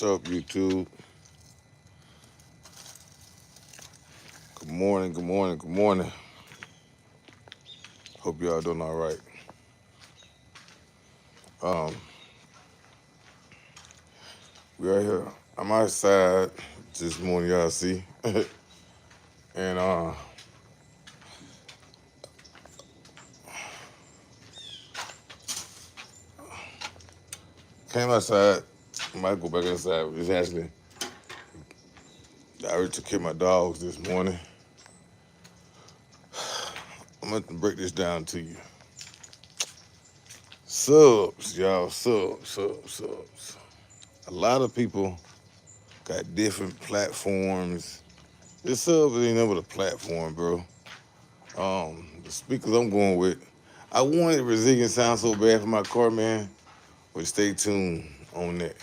up, YouTube? Good morning, good morning, good morning. Hope y'all doing all right. Um, we are here. I'm outside this morning, y'all see. and came outside. Might go back inside. It's actually, I already took care of my dogs this morning. I'm going to break this down to you. Subs, y'all, subs. A lot of people got different platforms. This sub ain't never the platform, bro. The speakers I'm going with, I wanted resilient sound so bad for my car, man. But stay tuned on that.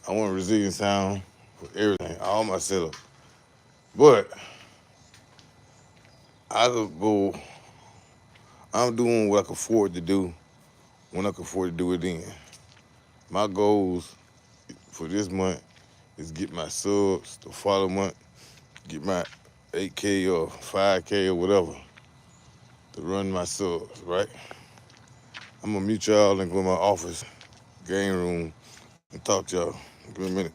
I want resilient sound for everything, all my setup. But I could go. I'm doing what I can afford to do when I can afford to do it then. My goals for this month is get my subs the following month, get my 8K or 5K or whatever to run my subs, right? I'm gonna mute y'all and go to my office, game room, and talk to y'all. Give me a minute.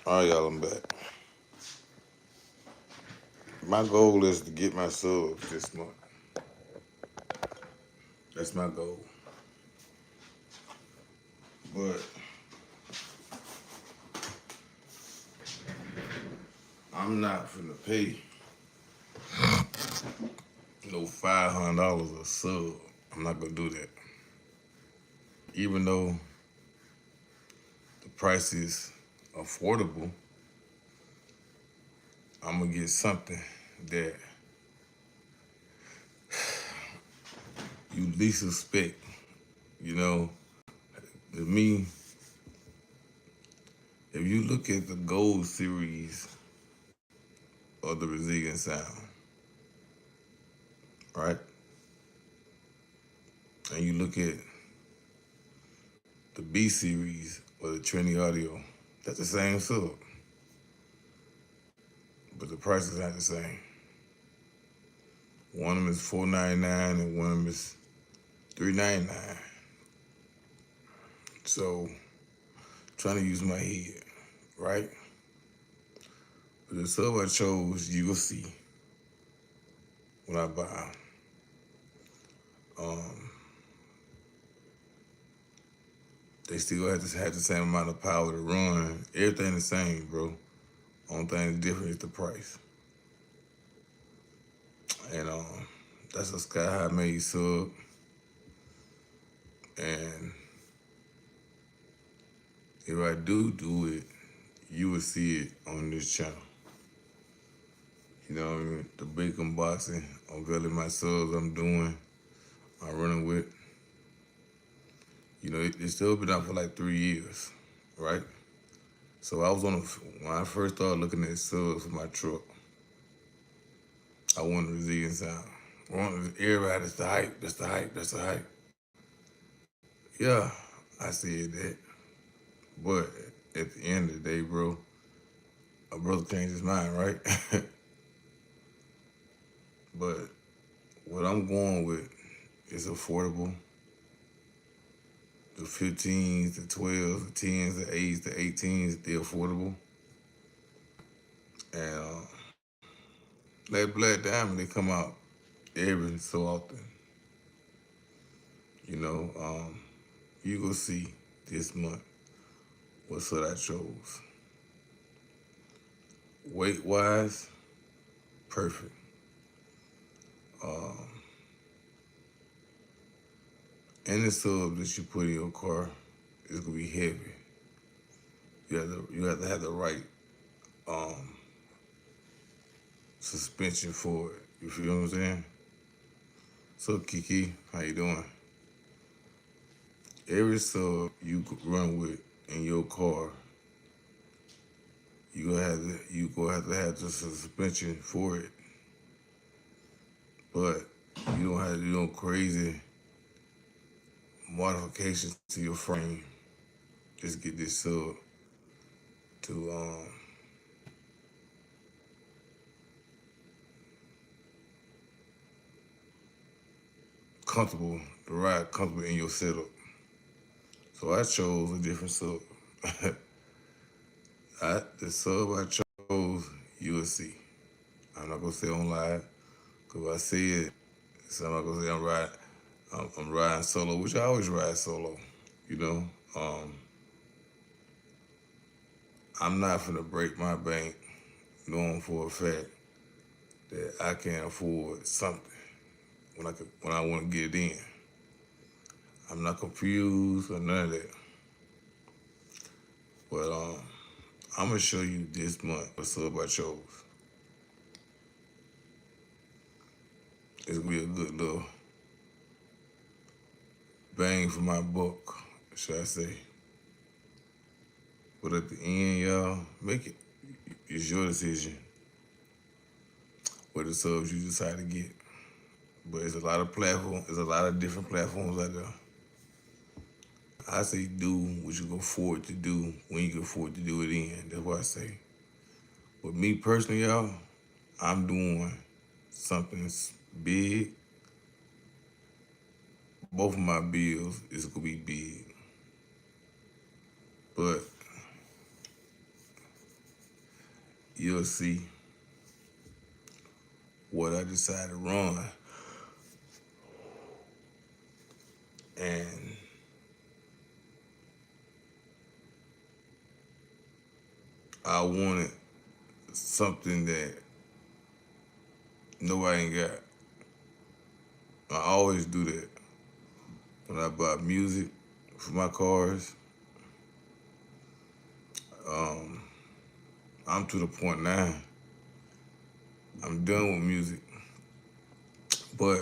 All right, y'all, I'm back. My goal is to get my subs this month. That's my goal. But I'm not finna pay no $500 a sub. I'm not gonna do that. Even though the price is affordable, I'm gonna get something that you least suspect. You know, to me, if you look at the gold series of the Resilient Sound, right? And you look at the B series or the Trinity Audio, that's the same sub. But the price is not the same. One of them is $4.99 and one of them is $3.99. So, trying to use my head, right? But the sub I chose, you will see when I buy 'em. They still have the same amount of power to run. Everything the same, bro. Only thing that's different is the price. And that's a Sky High made sub. And if I do it, you will see it on this channel. You know what I mean? The big unboxing, unveiling my subs I'm running with. You know, it's still been out for like 3 years, right? So when I first started looking at subs for my truck, I wanted resilient sound. I wanted everybody, that's the hype. Yeah, I said that. But at the end of the day, bro, a brother changed his mind, right? But what I'm going with is affordable. The 15s, the 12s, the 10s, the 8s, the 18s, they're affordable. And like Black Diamond, they come out every so often. You know, you go see this month what sort I chose. Weight wise, perfect. Any sub that you put in your car is gonna be heavy. You have to have the right um, suspension for it. You feel what I'm saying? So Kiki, how you doing? Every sub you could run with in your car, you gonna have the suspension for it. But you don't have to do no crazy modifications to your frame. Just get this sub to comfortable, to ride comfortable in your setup. So I chose a different sub. The sub I chose, you'll see. I'm not gonna say on live, cause if I say it, so I'm not gonna say I'm riding solo, which I always ride solo. You know, um, I'm not finna break my bank knowing for a fact that I can't afford something when I want to get it in. I'm not confused or none of that. But I'm gonna show you this month what sub I chose. It's gonna be a good little bang for my buck, should I say. But at the end, y'all, make it. It's your decision what the subs you decide to get. But it's a lot of platforms. There's a lot of different platforms out there. I say do what you can afford to do when you can afford to do it in. That's what I say. But me personally, y'all, I'm doing something big. Both of my bills is gonna be big. But you'll see what I decide to run. And I wanted something that nobody ain't got. I always do that. When I buy music for my cars, um, I'm to the point now. I'm done with music. But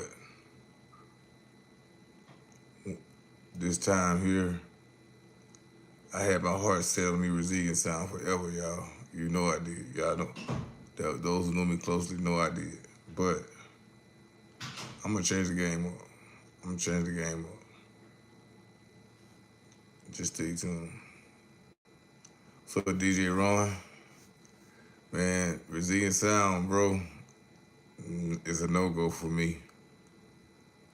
this time here, I had my heart set on me resilient sound forever, y'all. You know I did. Y'all know. Those who know me closely know I did. But I'm gonna change the game up. I'm gonna change the game up. Just stay tuned. So DJ Ron, man, resilient sound, bro, is a no-go for me.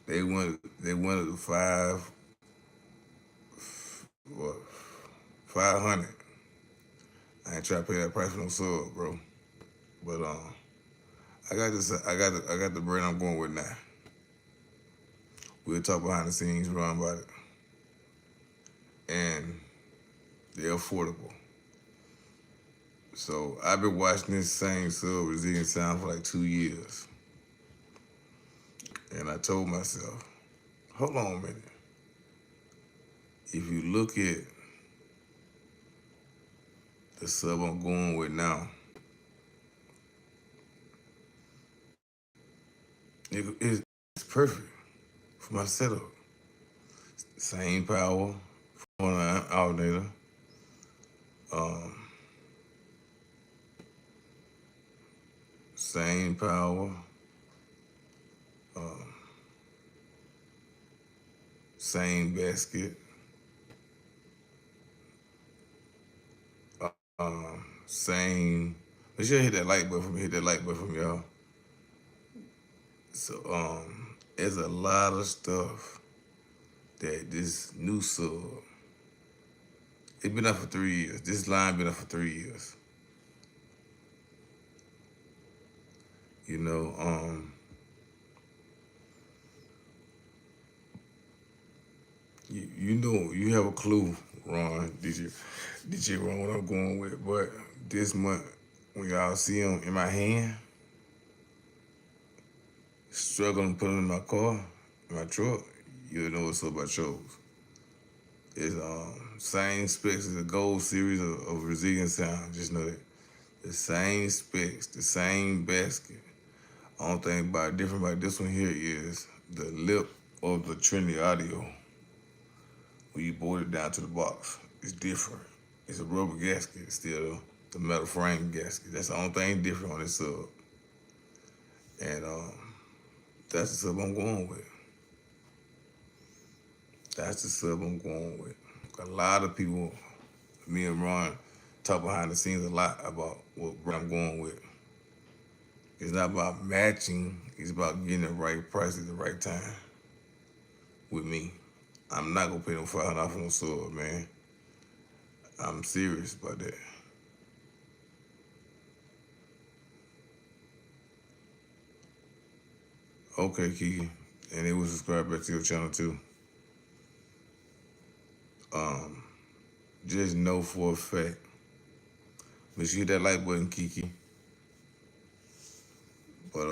They wanted the what, 500. I ain't trying to pay that price for no sub, bro. But I got the brand I'm going with now. We'll talk behind the scenes, Ron, about it. And they're affordable. So I've been watching this same sub resilient sound for like 2 years. And I told myself, hold on a minute. If you look at the sub I'm going with now, it's perfect for my setup. Same power on an alternator. Um, same power. Um, same basket. Same. Make sure you hit that like button for me. Hit that like button for me, y'all. So there's a lot of stuff that this new sub. It's been up for 3 years. This line been up for 3 years. You know, you know, you have a clue, Ron, DJ Ron, what I'm going with. But this month, when y'all see them in my hand, struggling to put them in my car, in my truck, You'll know what's up by chose. It's same specs as the gold series of Resilient Sound. Just know that the same specs, the same basket. Only thing about different about this one here is the lip of the Trinity audio. When you board it down to the box, it's different. It's a rubber gasket instead of the metal frame gasket. That's the only thing different on this sub. And that's the sub I'm going with. That's the sub I'm going with. A lot of people, me and Ron, talk behind the scenes a lot about what I'm going with. It's not about matching, it's about getting the right price at the right time with me. I'm not gonna pay no $500 for no sub, man. I'm serious about that. Okay, Kiki. And they will subscribe back to your channel too. Just know for a fact. Make sure you hit that like button, Kiki. But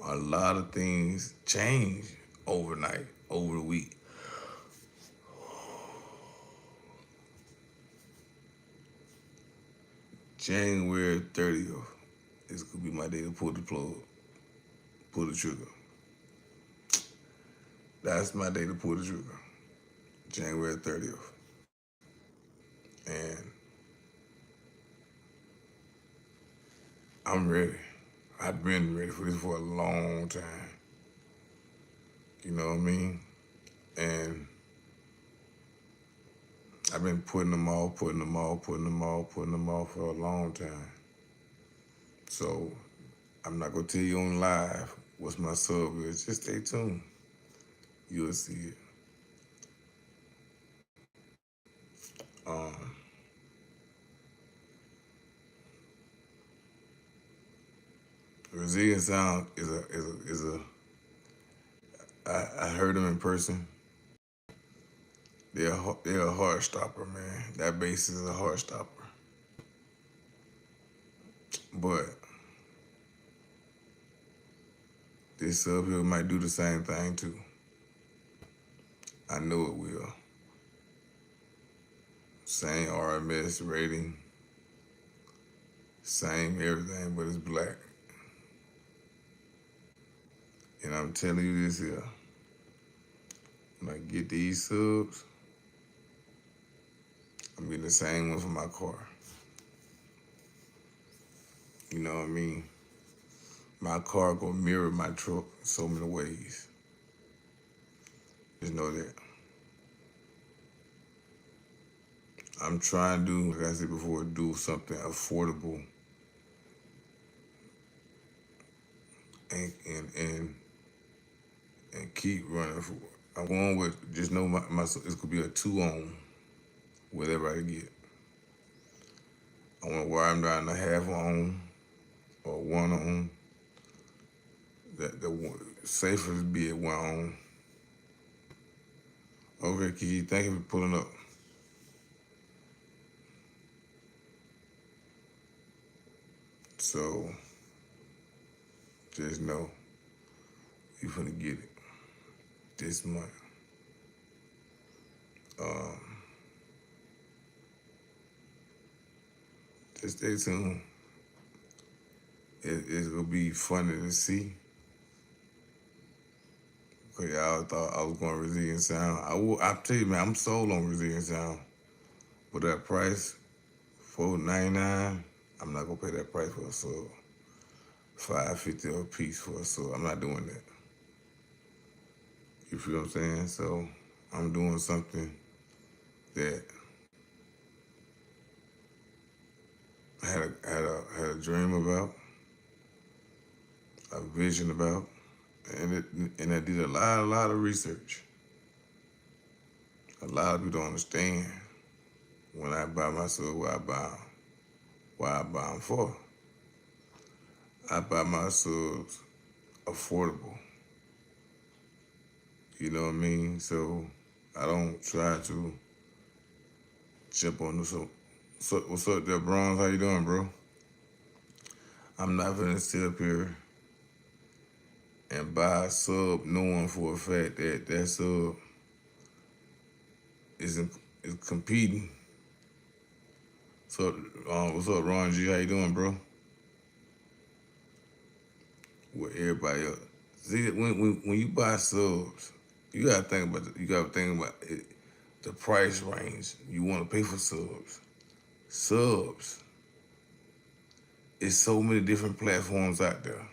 a lot of things change overnight, over the week. January 30th is gonna be my day to pull the plug, pull the trigger. That's my day to pull the trigger. January 30th. And I'm ready. I've been ready for this for a long time. You know what I mean? And I've been putting them off for a long time. So I'm not gonna tell you on live what's my sub is. Just stay tuned. You'll see it. Resilient Sound is a I heard them in person. They're a heart stopper, man. That bass is a heart stopper. But this sub here might do the same thing too. I know it will. Same RMS rating, same everything, but it's black. And I'm telling you this here, when I get these subs, I'm getting the same one for my car. You know what I mean? My car gonna mirror my truck in so many ways. Just know that. I'm trying to do, like I said before, do something affordable and keep running for. I'm going with, just know it's gonna be a 2-on, whatever I get. I want to wire them down to half-on or 1-on. The safest be at 1-on. Okay, Kiki, thank you for pulling up. So, just know, you finna get it this month. Just stay tuned. It's gonna be funny to see. Cause y'all thought I was going Resilient Sound. I tell you, man, I'm sold on Resilient Sound. But that price, $4.99, I'm not gonna pay that price for a sub. $5.50 a piece for a sub. I'm not doing that. You feel what I'm saying? So I'm doing something that I had a dream about, a vision about, and I did a lot of research. A lot of people don't understand when I buy my sub, why I buy them for. I buy my subs affordable. You know what I mean? So I don't try to jump on this. So what's up there, Bronze? How you doing, bro? I'm not gonna sit up here and buy a sub knowing for a fact that that sub is competing. So, what's up, Ron G? How you doing, bro? With everybody else. See, when you buy subs, you gotta think about it, the price range you want to pay for subs. Subs. It's so many different platforms out there.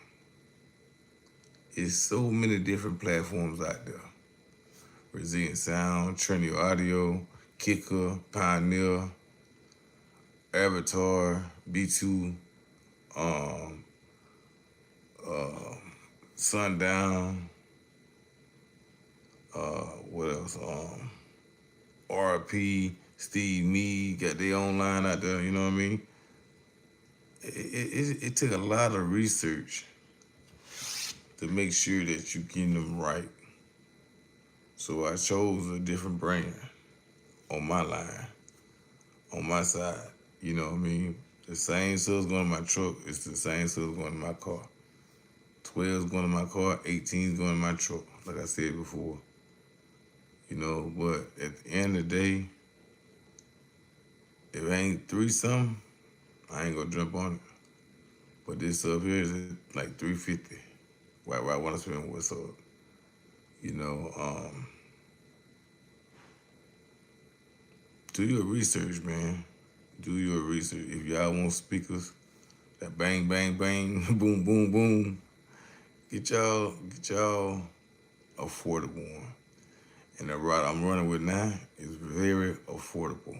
It's so many different platforms out there. Resilient Sound, Trinity Audio, Kicker, Pioneer, Avatar, B2, um, Sundown, what else? RP, Steve Mead, got their own line out there, you know what I mean? It took a lot of research to make sure that you getting them right. So I chose a different brand on my line, on my side. You know what I mean? The same subs going in my truck, it's the same subs going in my car. 12's going in my car, 18's going in my truck, like I said before. You know, but at the end of the day, if it ain't 3 something, I ain't gonna jump on it. But this sub here is like 350. Why I wanna spend what's up? You know, do your research, man. Do your research. If y'all want speakers that bang, bang, bang, boom, boom, boom, get y'all affordable one. And the route I'm running with now is very affordable.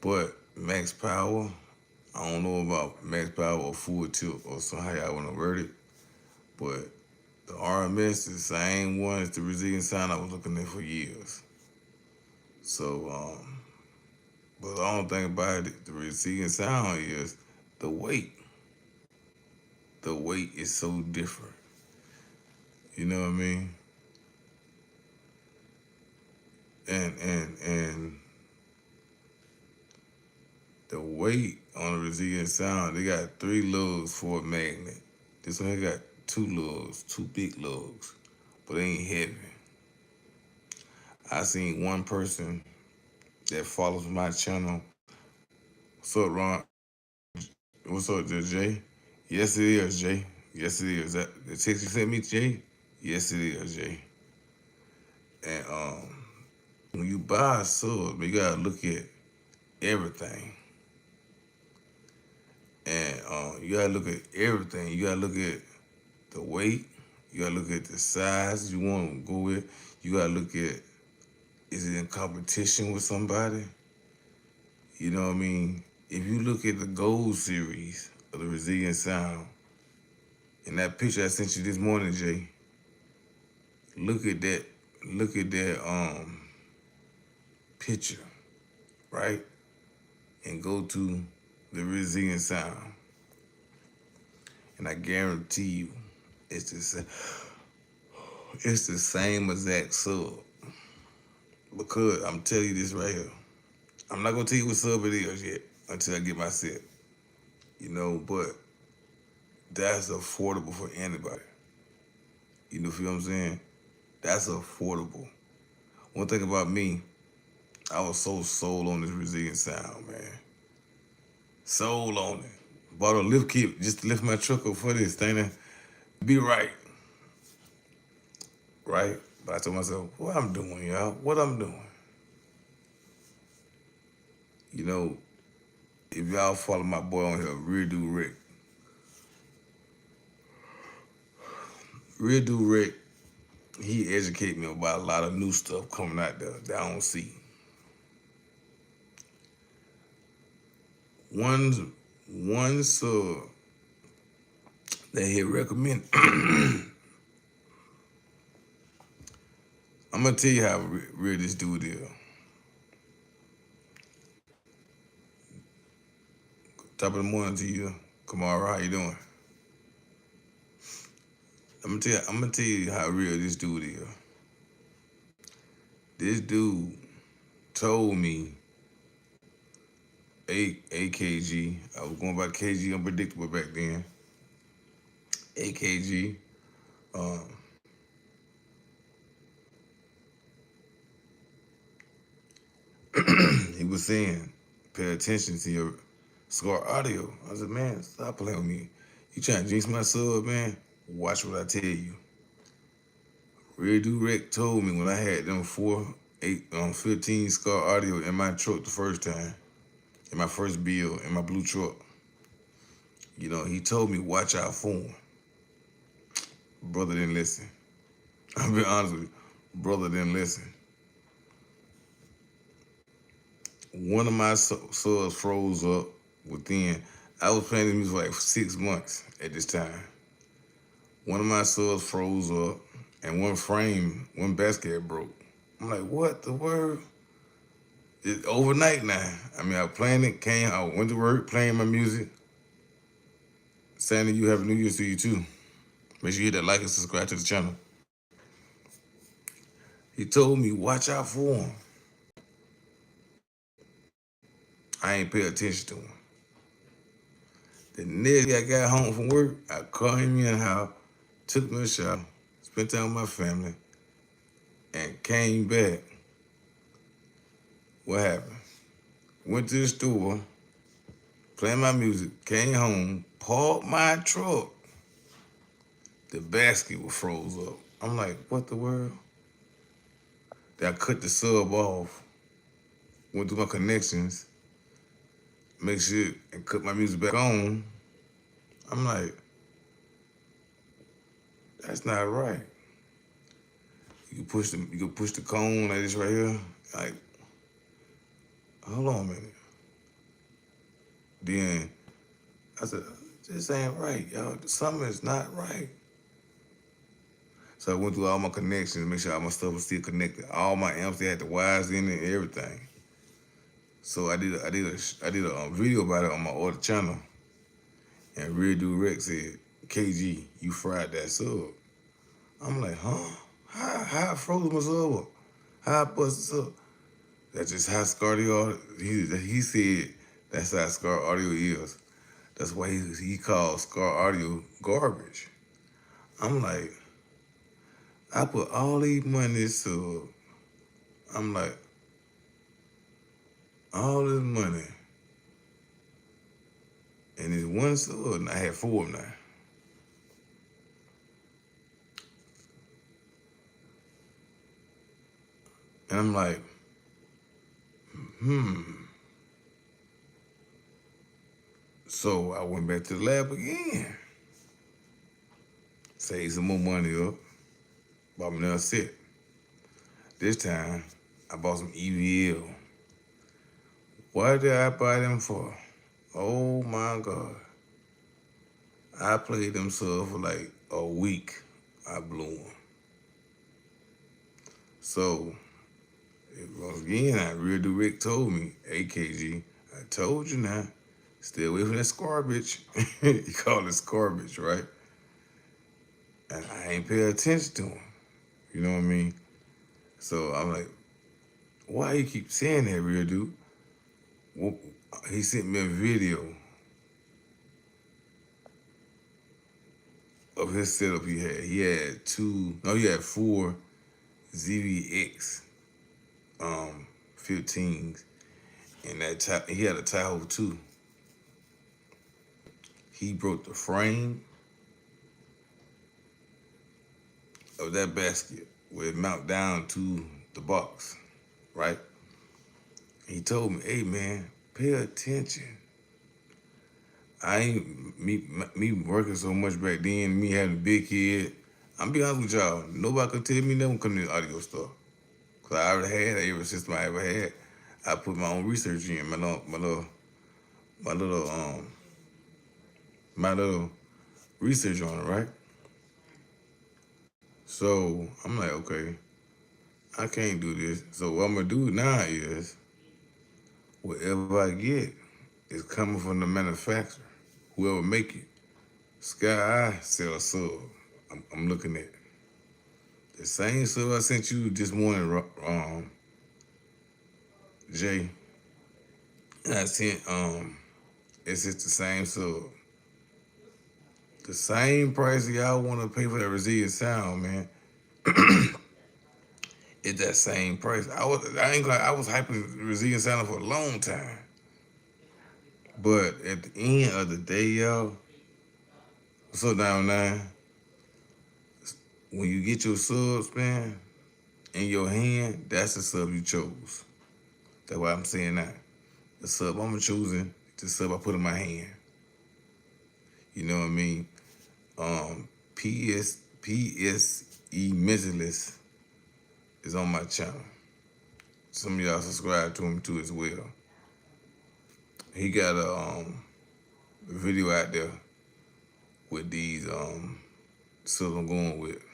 But max power, I don't know about max power or full tilt or somehow y'all want to word it. But the RMS is the same one as the Resilient Sound I was looking at for years. So, but the only thing about it, the Resilient Sound is the weight. The weight is so different. You know what I mean? And the weight on the Resilient Sound, they got 3 lugs for a magnet. This one got 2 lugs, 2 big lugs, but they ain't heavy. I seen one person that follows my channel. What's up, Ron? What's up, Jay? Yes, it is, Jay. Yes, it is. That the text you sent me, Jay? Yes, it is, Jay. And when you buy a sub, you gotta look at everything. And you gotta look at everything. You gotta look at the weight. You gotta look at the size you want to go with. You gotta look at, is it in competition with somebody? You know what I mean? If you look at the Gold Series of the Resilient Sound, and that picture I sent you this morning, Jay, look at that. Look at that picture, right? And go to the Resilient Sound, and I guarantee you, it's the same exact sub. Because I'm telling you this right here. I'm not gonna tell you what sub it is yet until I get my set. You know, but that's affordable for anybody. You know, feel what I'm saying? That's affordable. One thing about me, I was so sold on this Resilient Sound, man. Sold on it. Bought a lift kit just to lift my truck up for this thing to be right. Right? But I told myself, what I'm doing, y'all? What I'm doing? You know, if y'all follow my boy on here, Real Dude Rick. Real Dude Rick, he educated me about a lot of new stuff coming out there that I don't see. One sub that he recommend. I'm gonna tell you how real this dude is. Top of the morning to you, Kamara. How you doing? I'm gonna tell you how real this dude is. This dude told me AKG. I was going by KG Unpredictable back then. AKG Um, he was saying, pay attention to your scar audio. I said, man, stop playing with me. You trying to jinx my sub, man? Watch what I tell you. Red Do Rec told me when I had them 15 scar audio in my truck the first time, in my first bill, in my blue truck. He told me watch out for him. Brother didn't listen. I'll be honest with you. Brother didn't listen. One of my subs froze up within, I was playing this music for like 6 months at this time. One of my subs froze up and one basket broke. I'm like, what the word? It's overnight now. I mean, I playing it, I went to work playing my music. Sandy, you have a New Year's to you too. Make sure you hit that like and subscribe to the channel. He told me, watch out for him. I ain't pay attention to him. The next day I got home from work, I called him in the house, took me a shower, spent time with my family, and came back. What happened? Went to the store, playing my music, came home, parked my truck. The basket was froze up. I'm like, what the world? Then I cut the sub off, went through my connections, make sure and cut my music back on. I'm like, that's not right. You can push the cone like this right here. Like, hold on a minute. Then I said, this ain't right, y'all. Something is not right. So I went through all my connections, make sure all my stuff was still connected. All my amps, they had the wires in it and everything. So I did a video about it on my other channel. And Real Dude Rex said, KG, you fried that sub. I'm like, huh? How I froze my sub up? How I busted up? That's just how Scar audio. He said that's how Scar audio is. That's why he called Scar audio garbage. I'm like, I put all these money in this sub. I'm like, all this money. And this one sub, and I had 4 now. And I'm like, So I went back to the lab again. Saved some more money up. Bought me another set. This time, I bought some EVL. What did I buy them for? Oh my God. I played them subs for like a week. I blew them. So, once again, Real Do Rick told me, AKG, I told you now, stay away from that scarbage. He called it scarbage, right? And I ain't pay attention to him. You know what I mean? So I'm like, why you keep saying that, Real Dude? Well, he sent me a video of his setup he had. He had 4 ZVX 15s, and he had a Tahoe too. He broke the frame of that basket where it mount down to the box, right? He told me, hey man, pay attention. I ain't, me working so much back then, me having a big kid, I'm be honest with y'all, nobody could tell me nothing come to the audio stuff. Cause I already had every system I ever had. I put my own research in, my little research on it, right? So I'm like, okay, I can't do this. So what I'm gonna do now is, whatever I get is coming from the manufacturer, whoever make it. Sky Eye sell a sub. I'm looking at the same sub I sent you this morning, Jay. And I sent it's just the same sub. The same price y'all want to pay for that resilient sound, man. It's that same price. I ain't like I was hyping resilient sound for a long time. But at the end of the day, y'all, what's up down nine? When you get your subs, man, in your hand, that's the sub you chose. That's why I'm saying that. The sub I'm choosing, the sub I put in my hand. You know what I mean? PSE Mentalist is on my channel. Some of y'all subscribe to him too as well. He got a video out there with these subs I'm going with.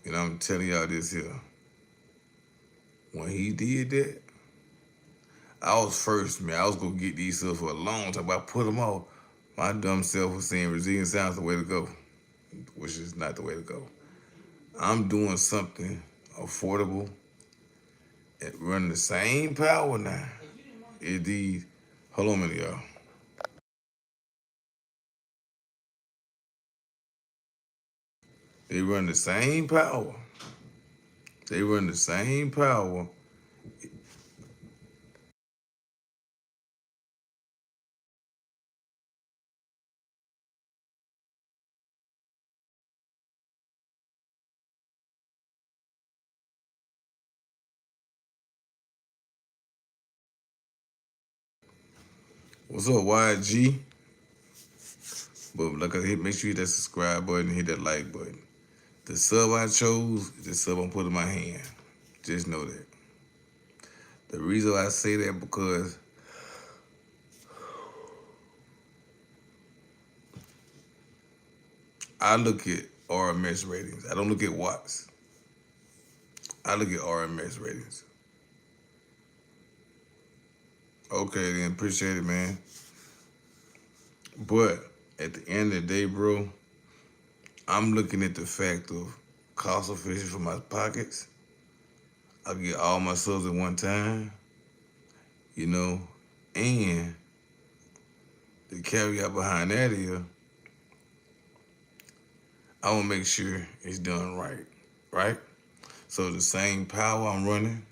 And I'm telling y'all this here. When he did that, I was first, man. I was gonna get these subs for a long time, but I put them off. My dumb self was saying resilient sounds the way to go, which is not the way to go. I'm doing something affordable and running the same power now. It these, hold on a minute, y'all. They run the same power. They run the same power. What's up, YG? But like I hit, make sure you hit that subscribe button, hit that like button. The sub I chose is the sub I'm putting in my hand. Just know that. The reason I say that because I look at RMS ratings. I don't look at watts. I look at RMS ratings. Okay, then appreciate it, man. But at the end of the day, bro, I'm looking at the fact of cost efficient for my pockets. I get all my subs at one time, you know, and the caveat behind that is I want to make sure it's done right, right? So the same power I'm running,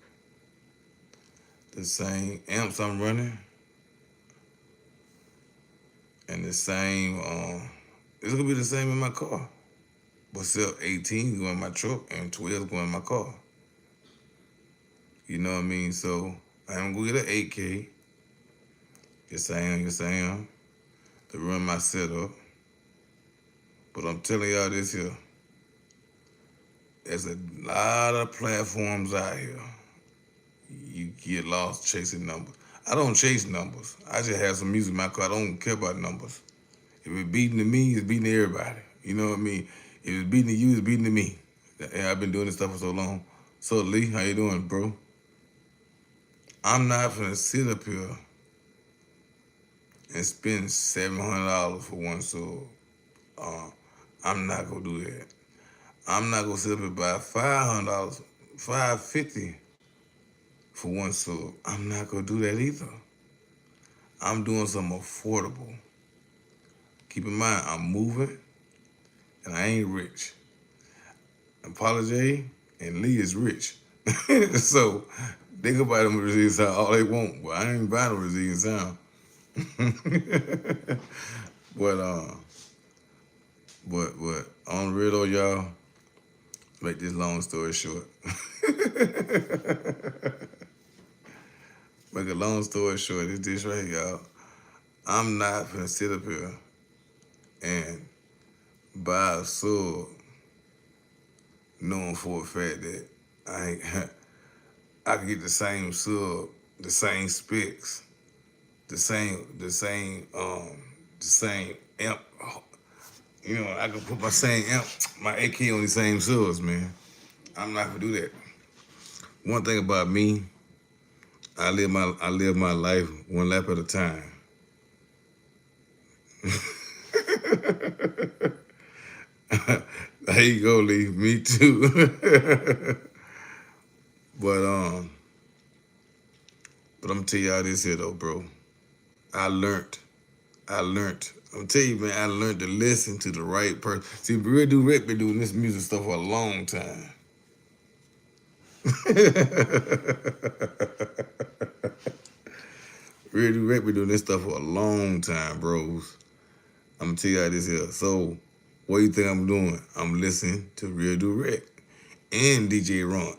the same amps I'm running, and the same, it's gonna be the same in my car. But still 18 going in my truck and 12 going in my car. You know what I mean? So I'm gonna get an 8K. Yes I am. To run my setup. But I'm telling y'all this here. There's a lot of platforms out here. You get lost chasing numbers. I don't chase numbers. I just have some music in my car. I don't care about numbers. If it's beating to me, it's beating to everybody. You know what I mean? If it's beating to you, it's beating to me. And I've been doing this stuff for so long. So Lee, how you doing, bro? I'm not gonna sit up here and spend $700 for one sub. I'm not gonna do that. I'm not gonna sit up here and buy $500, $550 for one sub. I'm not gonna do that either. I'm doing something affordable. Keep in mind, I'm moving and I ain't rich. Apology and Lee is rich. So they can buy them resilient sound all they want, but I ain't buying a resilient sound. but on the real though, y'all, make this long story short. Make a long story short, it's this right, y'all. I'm not gonna sit up here and buy a sub knowing for a fact that I ain't I can get the same sub, the same specs, the same amp. You know, I can put my same amp, my AK on the same subs, man. I'm not gonna do that. One thing about me, I live my life one lap at a time. There you go, Lee. Me too. but I'm gonna tell y'all this here though, bro. I learned I'm telling you, man, I learned to listen to the right person. See, Real Do Rec been doing this music stuff for a long time. Real Do Rec been doing this stuff for a long time, bros. I'm gonna tell you how this is. So, what do you think I'm doing? I'm listening to Real Do Rec and DJ Ron.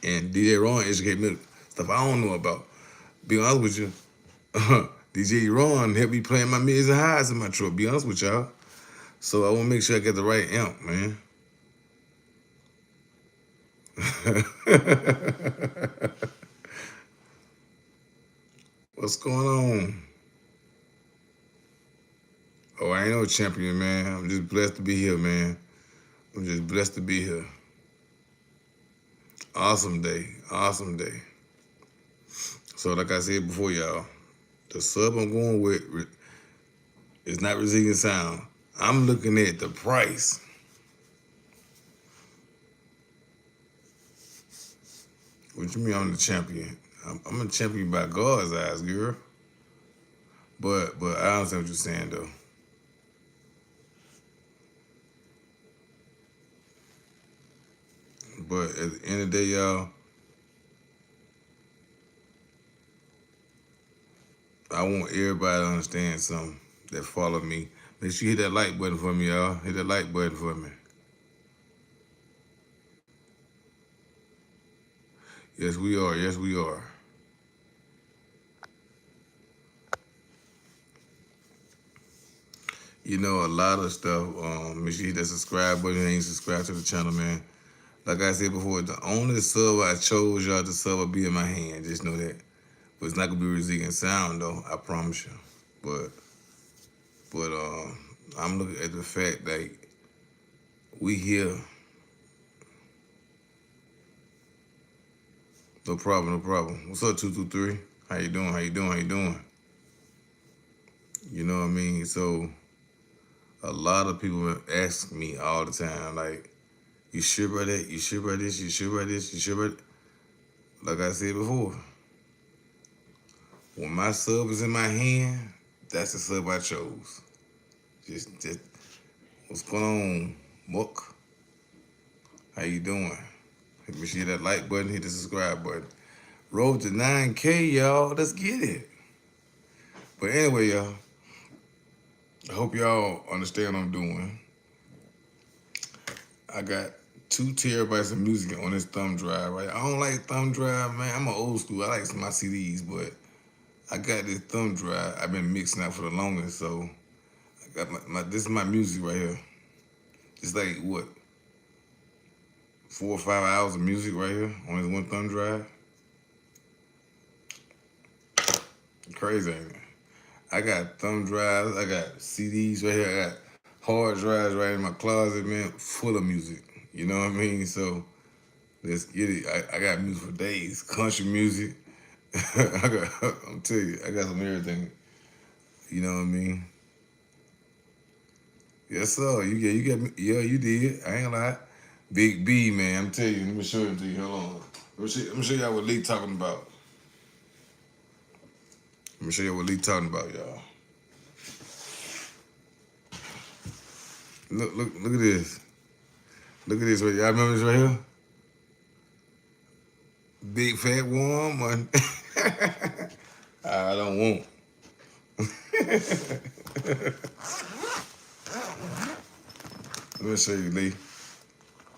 And DJ Ron educate me stuff I don't know about. Be honest with you, DJ Ron helped me playing my mids and highs in my truck. Be honest with y'all. So I want to make sure I get the right amp, man. What's going on? Oh, I ain't no champion, man. I'm just blessed to be here, man. I'm just blessed to be here. Awesome day. Awesome day. So like I said before, y'all, the sub I'm going with is not Resilient Sound. I'm looking at the price. What you mean I'm the champion? I'm a champion by God's eyes, girl. But I understand what you're saying though. But at the end of the day, y'all, I want everybody to understand something that follow me. Make sure you hit that like button for me, y'all. Hit that like button for me. Yes, we are. Yes, we are. You know, a lot of stuff. Make sure you hit that subscribe button. Ain't subscribed to the channel, man. Like I said before, the only sub I chose y'all to sub will be in my hand. Just know that. But it's not gonna be Resilient Sound though. I promise you. But I'm looking at the fact that we here. No problem, no problem. What's up, 223? How you doing? How you doing? How you doing? You know what I mean? So a lot of people ask me all the time, like, you sure about that? You sure about this? You sure about this? You sure about it? Like I said before, when my sub is in my hand, that's the sub I chose. Just what's going on, Muck? How you doing? Make sure you hit that like button, hit the subscribe button. Road to 9K, y'all. Let's get it. But anyway, y'all, I hope y'all understand what I'm doing. I got 2 terabytes of music on this thumb drive, right? I don't like thumb drive, man. I'm an old school. I like my CDs, but I got this thumb drive. I've been mixing out for the longest, so I got this is my music right here. It's like what, 4 or 5 hours of music right here on this one thumb drive. Crazy, ain't it? I got thumb drives. I got CDs right here. I got hard drives right in my closet, man, full of music. You know what I mean? So let's get it. I got music for days. Country music. I'm telling you, I got some everything. You know what I mean? Yes, sir. You got me. Yeah, you did. I ain't gonna lie. Big B, man. I'm telling you. Let me show him to you. Hold on. Let me show y'all what Lee talking about. Let me show you what Lee talking about, y'all. Look at this. Look at this. Y'all remember this right here? Big fat woman. I don't want. Let me show you, Lee.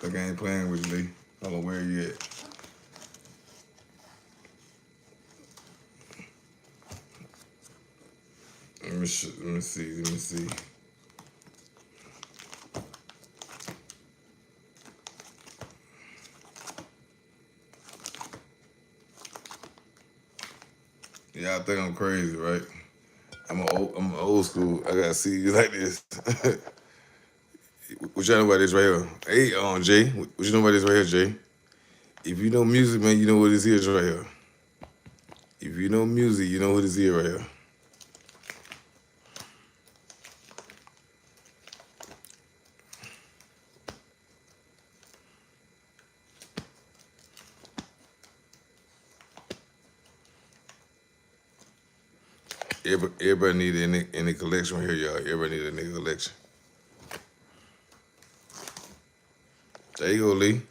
Like I ain't playing with you, Lee. I don't know where you at. Let me see. Let me see. Y'all think I'm crazy, right? I'm old school. I gotta see you like this. What y'all know about this right here? Hey, Jay. What you know about this right here, Jay? If you know music, man, you know what this is right here. If you know music, you know what this is right here. Everybody need any collection right here, y'all. Everybody need a nigga collection. There you go, Lee.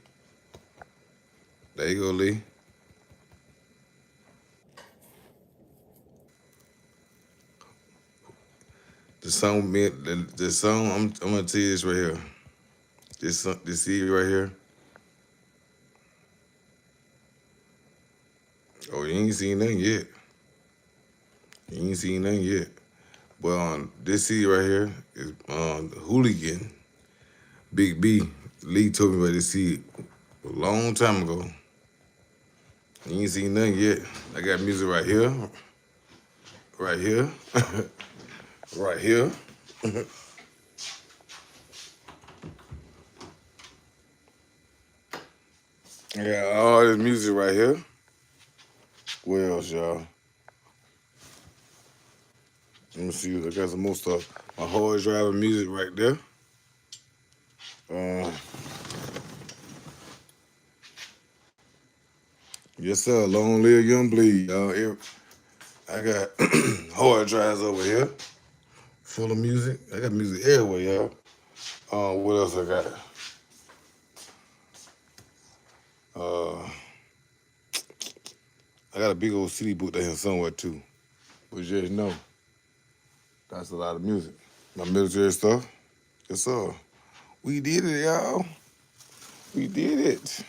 There you go, Lee. The song, I'm gonna tell you this right here. This CD right here. Oh, you ain't seen nothing yet. You ain't seen nothing yet. But this CD right here is Hooligan. Big B. Lee told me about this CD a long time ago. You ain't seen nothing yet. I got music right here. Right here. Right here. I got all this music right here. What else, y'all? Let me see. I got some more stuff. My hard drive of music right there. Yes, sir. Long live Young Bleed, y'all. I got hard drives over here full of music. I got music everywhere, y'all. What else I got? I got a big old CD book there somewhere too. But just know, that's a lot of music. My military stuff. Yes, sir. We did it, y'all. We did it.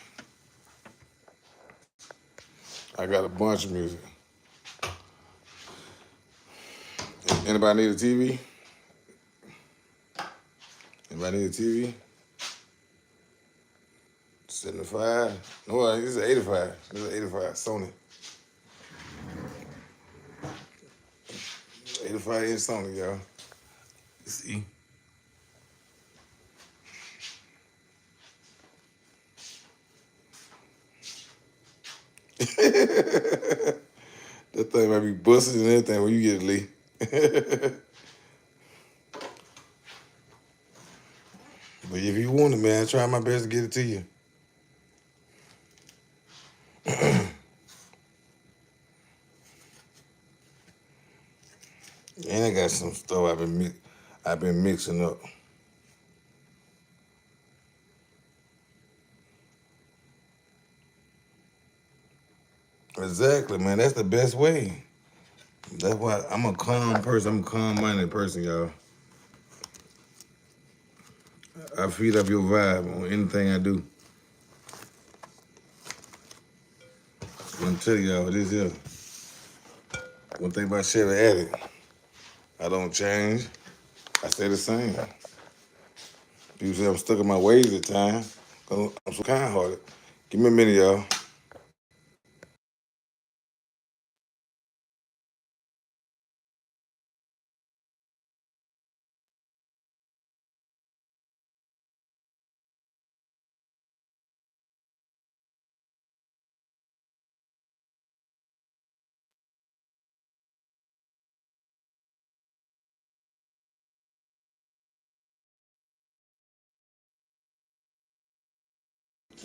I got a bunch of music. Anybody need a TV? Anybody need a TV? 75? No, this is 85. This is 85, Sony. 85-inch Sony, y'all. See? That thing might be busted and everything when you get it, Lee. But if you want it, man, I try my best to get it to you. And I got some stuff I've been mixing up. Exactly, man. That's the best way. That's why I'm a calm person. I'm a calm-minded person, y'all. I feed up your vibe on anything I do. I'm gonna tell y'all this here. One thing about CHEVY Addict, I don't change. I stay the same. People say I'm stuck in my ways at times. I'm so kind-hearted. Give me a minute, y'all.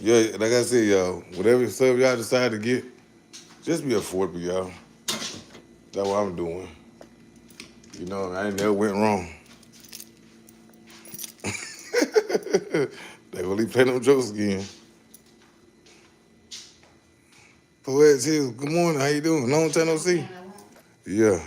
Yeah, like I said, y'all, whatever stuff y'all decide to get, just be affordable, y'all. That's what I'm doing. You know, I ain't never went wrong. They really play them jokes again. Poets here, good morning, how you doing? Long time no see. Yeah.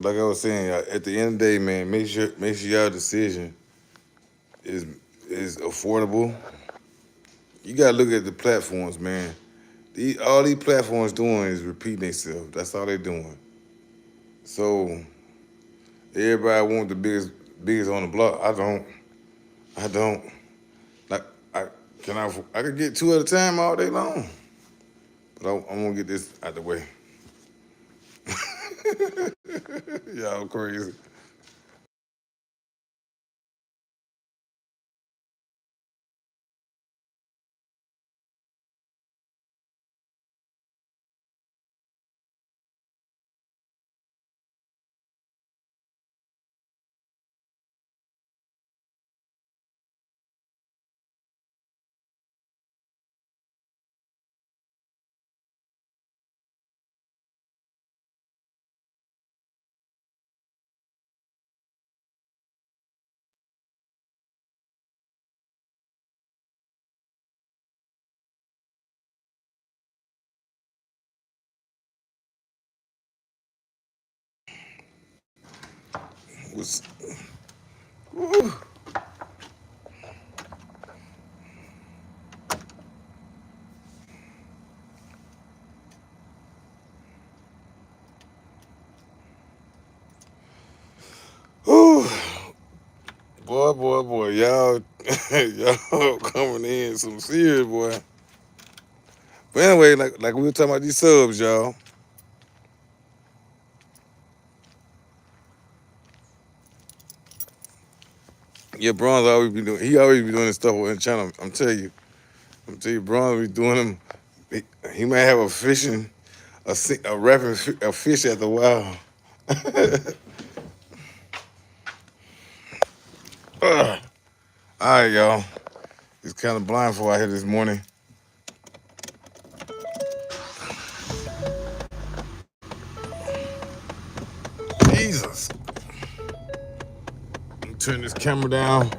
Like I was saying, y'all, at the end of the day, man, make sure y'all decision is affordable. you gotta look at the platforms, man. All these platforms doing is repeating themselves. That's all they doing. So everybody want the biggest on the block. I don't. I don't. Like I I could get two at a time all day long. But I'm gonna get this out the way. Y'all crazy. Was woo. Whew. Boy, y'all, y'all coming in some serious, boy. But anyway, like we were talking about these subs, y'all. Yeah, Bron's always be doing. He always be doing this stuff on the channel. I'm telling you, Bron be doing them. He might have a fishing, a rapping a fish at the while. All right, y'all. It's kind of blindfold out here this morning. Jesus. Let me turn this camera down.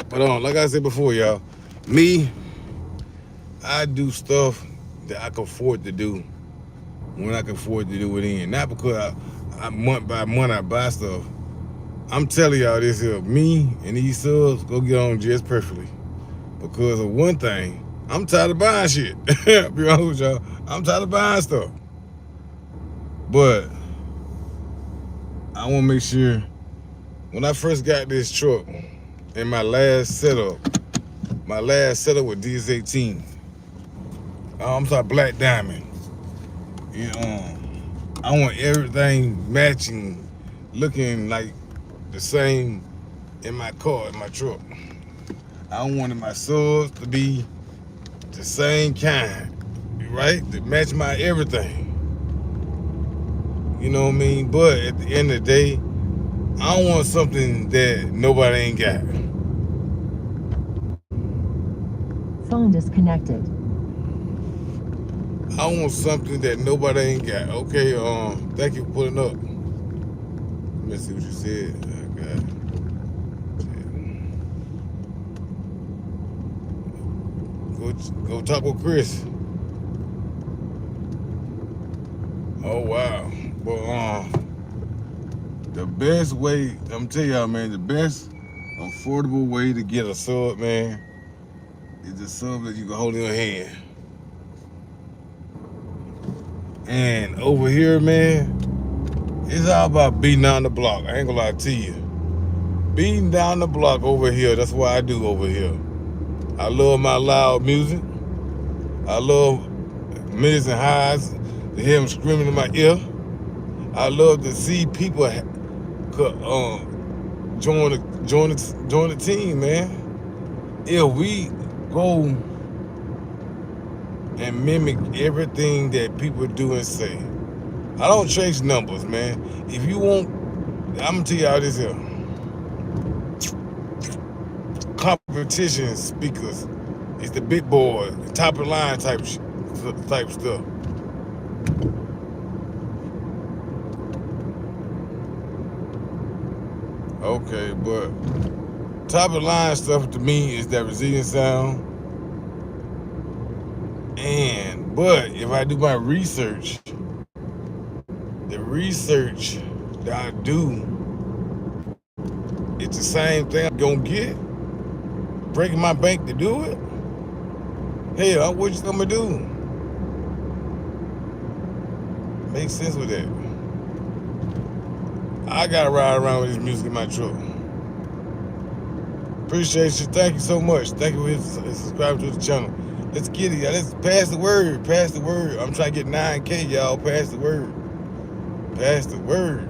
But like I said before, y'all, me, I do stuff that I can afford to do when I can afford to do it in. Not because I month by month I buy stuff. I'm telling y'all this here, me and these subs go get on just perfectly. Because of one thing, I'm tired of buying shit. Be honest with y'all, I'm tired of buying stuff. But I want to make sure, when I first got this truck in my last setup with DS18, I'm talking Black Diamond. You know, I want everything matching, looking like the same in my car, in my truck. I wanted my subs to be the same kind, right? To match my everything. You know what I mean? But at the end of the day, I don't want something that nobody ain't got. Phone disconnected. I want something that nobody ain't got. Okay, thank you for putting up. Let me see what you said. I got it. Go talk with Chris. Oh wow. But the best way, I'm telling y'all, man, the best affordable way to get a sub, man, is a sub that you can hold in your hand. And over here, man, it's all about beating down the block. I ain't gonna lie to you. Beating down the block over here, that's what I do over here. I love my loud music. I love mids and highs, to hear them screaming in my ear. I love to see people join the team, man. If we go and mimic everything that people do and say, I don't chase numbers, man. If you want, I'm gonna tell y'all this here. Competition speakers, it's the big boy, top of the line type stuff. Okay, but top of the line stuff to me is that resilient sound. But if I do my research, the research that I do, it's the same thing I'm gonna get. breaking my bank to do it? Hell, what you gonna do? Make sense with that. I gotta ride around with this music in my truck. Appreciate you. Thank you so much. Thank you for subscribing to the channel. Let's get it, y'all. Let's pass the word. Pass the word. I'm trying to get 9K, y'all. Pass the word. Pass the word.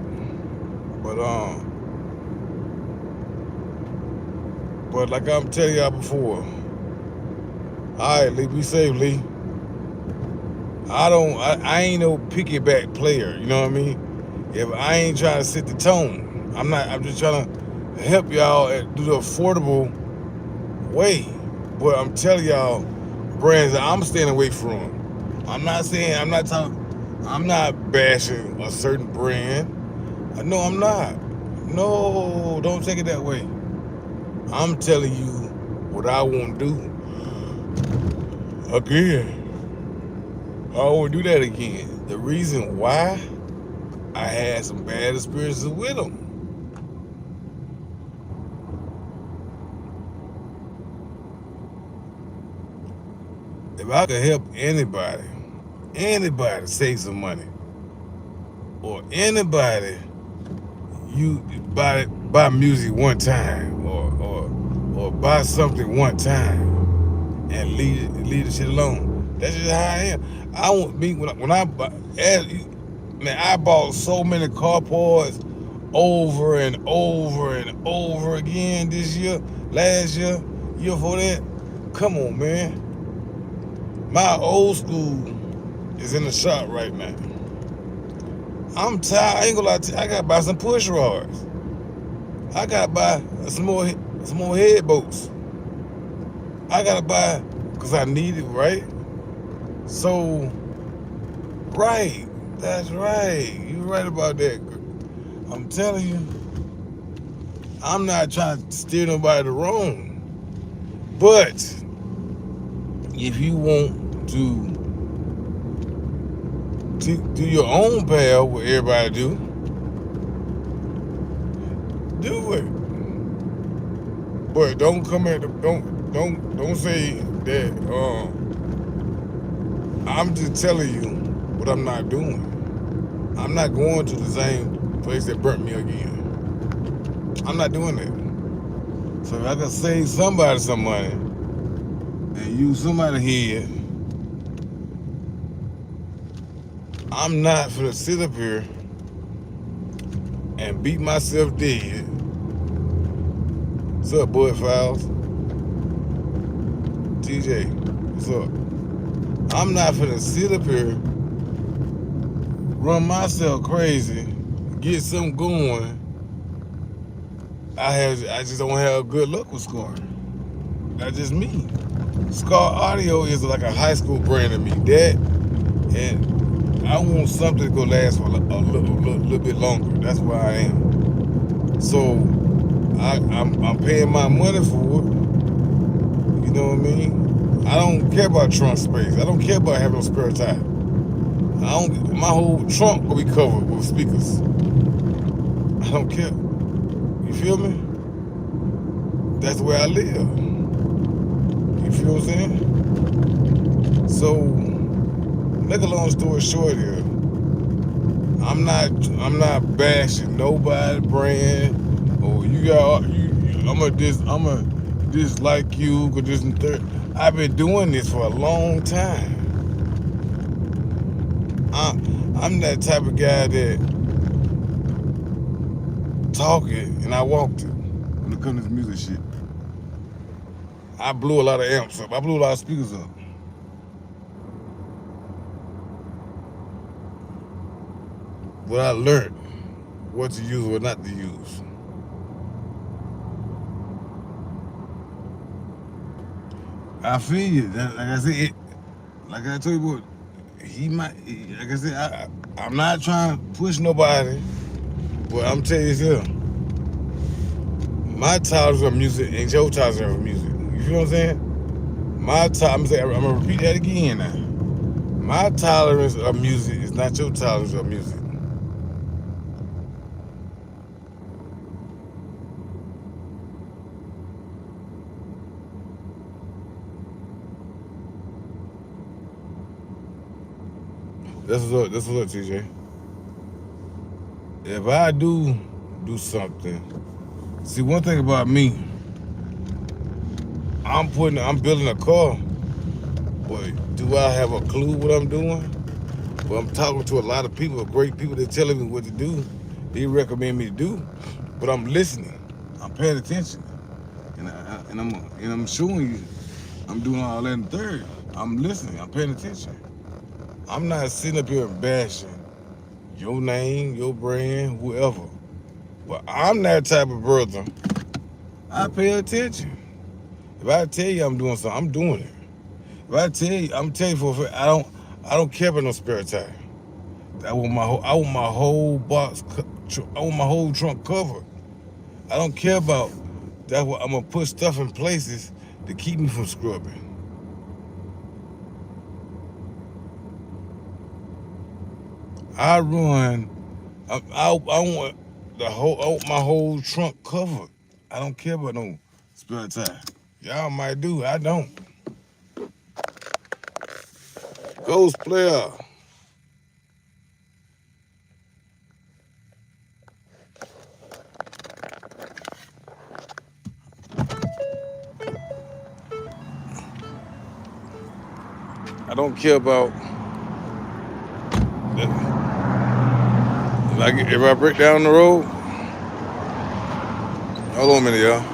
But like I'm telling y'all before, alright, Lee, be safe, Lee. I ain't no picky-back player, you know what I mean? If I ain't trying to set the tone, I'm just trying to help y'all do the affordable way. But I'm telling y'all, brands that I'm staying away from. I'm not bashing a certain brand. No, I'm not. No, don't take it that way. I'm telling you what I won't do. Again, I won't do that again. The reason why, I had some bad experiences with them. If I could help anybody save some money, or anybody you buy music one time, or buy something one time and leave the shit alone. That's just how I am. I won't be when I buy. Man, I bought so many car parts over and over and over again this year, last year, year before that. Come on, man. My old school is in the shop right now. I'm tired. I ain't gonna lie to you. I gotta buy some push rods. I gotta buy some more head bolts. I gotta buy because I need it, right? So, right. That's right. You're right about that. I'm telling you, I'm not trying to steer nobody wrong. But if you want to do your own path, what everybody do it. But don't come at the don't say that. I'm just telling you what I'm not doing. I'm not going to the same place that burnt me again. I'm not doing that. So if I can save somebody some money and use somebody's head, I'm not finna sit up here and beat myself dead. What's up, Bud Files? TJ, what's up? I'm not finna sit up here, run myself crazy, get something going. I just don't have good luck with Scar. That's just me. Scar Audio is like a high school brand to me. That, and I want something to go last for a little bit longer. That's where I am. So I'm paying my money for it. You know what I mean? I don't care about trunk space. I don't care about having a spare tire. My whole trunk will be covered with speakers. I don't care. You feel me? That's where I live. You feel what I'm saying? So, make a long story short here. I'm not bashing nobody brand. Or I'ma dislike you, cause this and third. I've been doing this for a long time. I'm that type of guy that talk it and I walked it when it comes to this music shit. I blew a lot of amps up. I blew a lot of speakers up. But I learned what to use, what not to use. I feel you. Like I said, like I told you, like I said, I'm not trying to push nobody, but I'm telling you this here. My tolerance of music ain't your tolerance of music. You feel what I'm saying? I'm gonna repeat that again now. My tolerance of music is not your tolerance of music. That's what's up, TJ. If I do something, see one thing about me, I'm building a car, but do I have a clue what I'm doing? But I'm talking to a lot of people, great people that telling me what to do. They recommend me to do, but I'm listening. I'm paying attention, and I'm showing you. I'm doing all that in third. I'm listening. I'm paying attention. I'm not sitting up here bashing your name, your brand, whoever. Well, I'm that type of brother. I pay attention. If I tell you I'm doing something, I'm doing it. If I tell you, I'm telling you for a fact, I don't care about no spare tire. I want my whole box, I want my whole trunk covered. I don't care about that. I'm gonna put stuff in places to keep me from scrubbing. I run. I want I want my whole trunk covered. I don't care about no spare tire. Y'all might do. I don't. Ghost player. I don't care about like if I break down the road. Hold on a minute, y'all.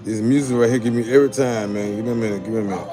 This music right here give me every time, man. Give me a minute. Give me a minute.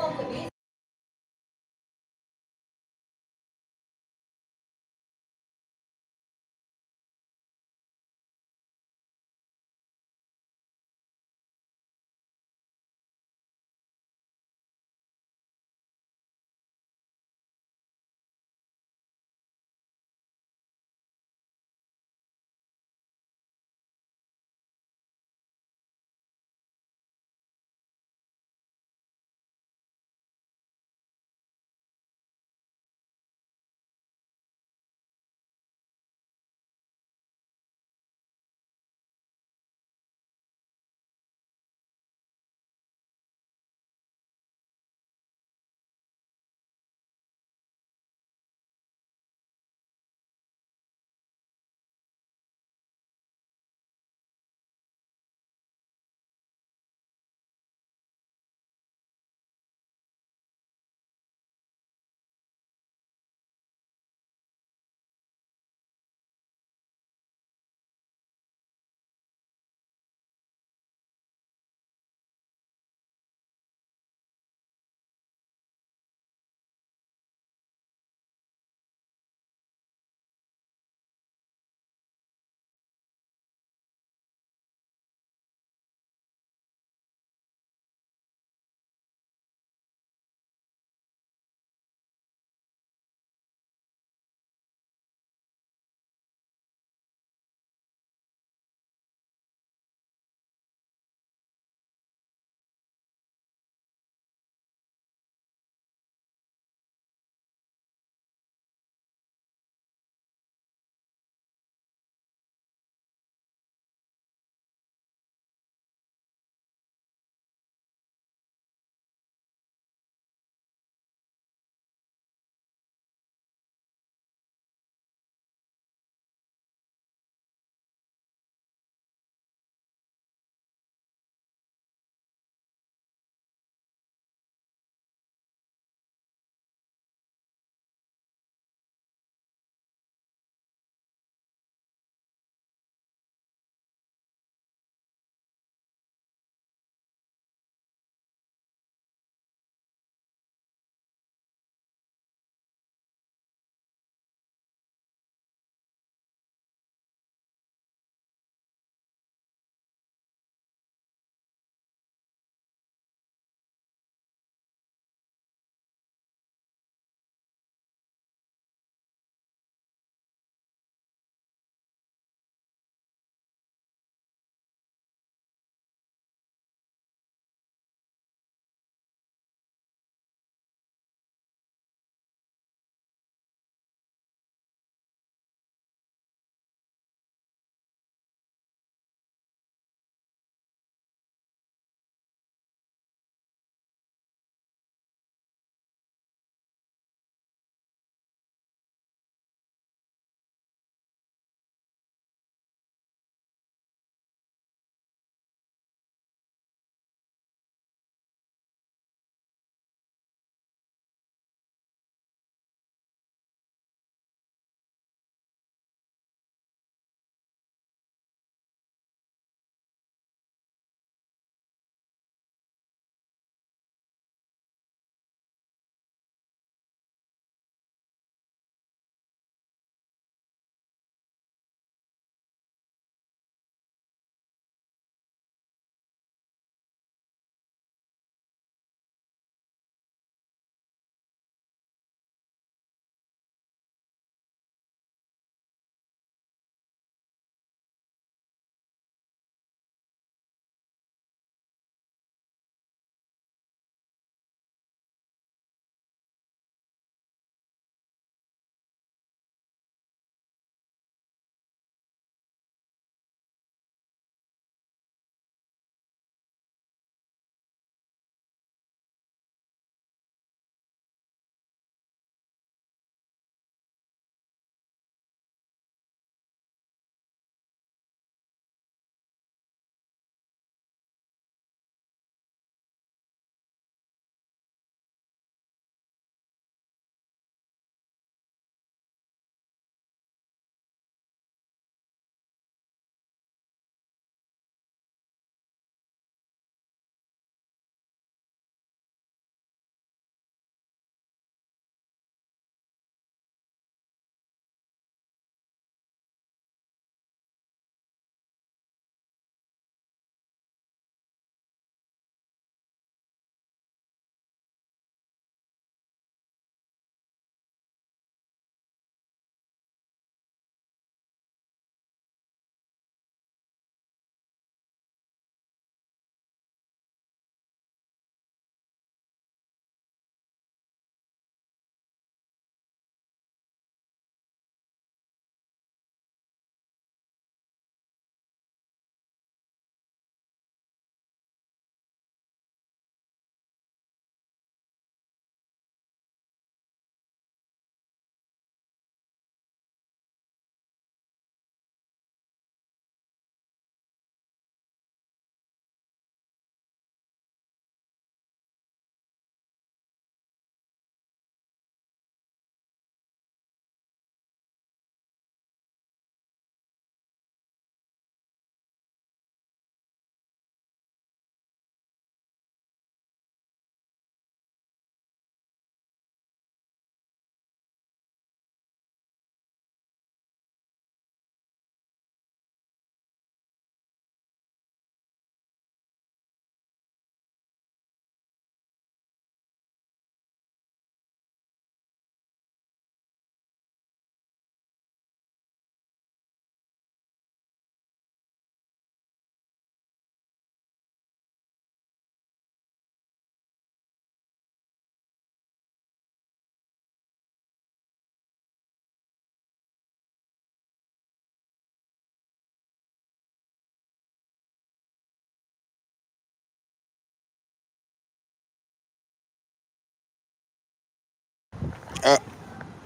Uh,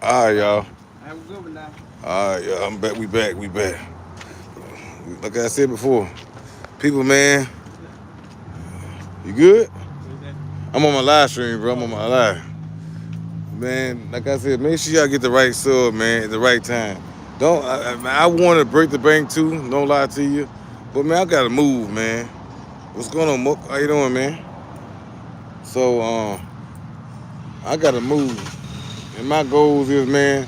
all right, y'all. Have a good one now. All right, y'all. I'm back. We back. We back. Like I said before, people, man, you good? What's that? I'm on my live stream, bro. I'm on my live. Man, like I said, make sure y'all get the right sub, man, at the right time. Don't. I want to break the bank too. Don't lie to you, but man, I gotta move, man. What's going on, Mook? How you doing, man? So, I gotta move, and my goals is, man,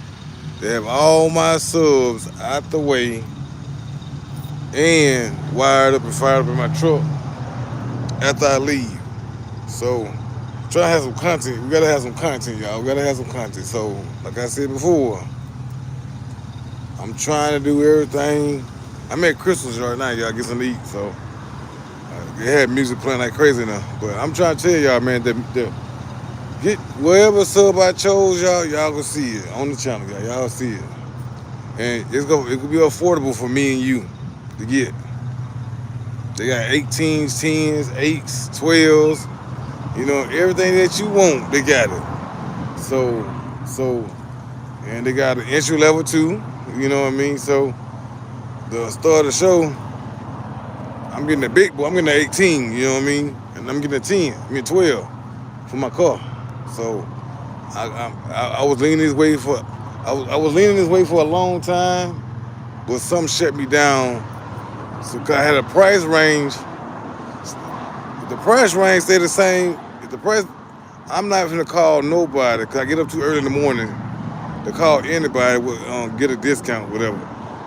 to have all my subs out the way and wired up and fired up in my truck after I leave. So, try to have some content. We gotta have some content, y'all. We gotta have some content. So, like I said before, I'm trying to do everything. I'm at Crystal's right now, y'all. Get some to eat. So, they had music playing like crazy now. But I'm trying to tell y'all, man, that get whatever sub I chose, y'all gonna see it on the channel, y'all. Y'all see it. And it could be affordable for me and you to get. They got 18s, 10s, 8s, 12s, you know, everything that you want, they got it. So, and they got an entry level too, you know what I mean? So, the start of the show, I'm getting a big boy, I'm getting an 18, you know what I mean? And I'm getting a 10, 12 for my car. So, I was leaning this way I was leaning this way for a long time, but something shut me down. So, 'cause I had a price range. If the price range stay the same, if the price, I'm not gonna call nobody because I get up too early in the morning to call anybody with get a discount, whatever.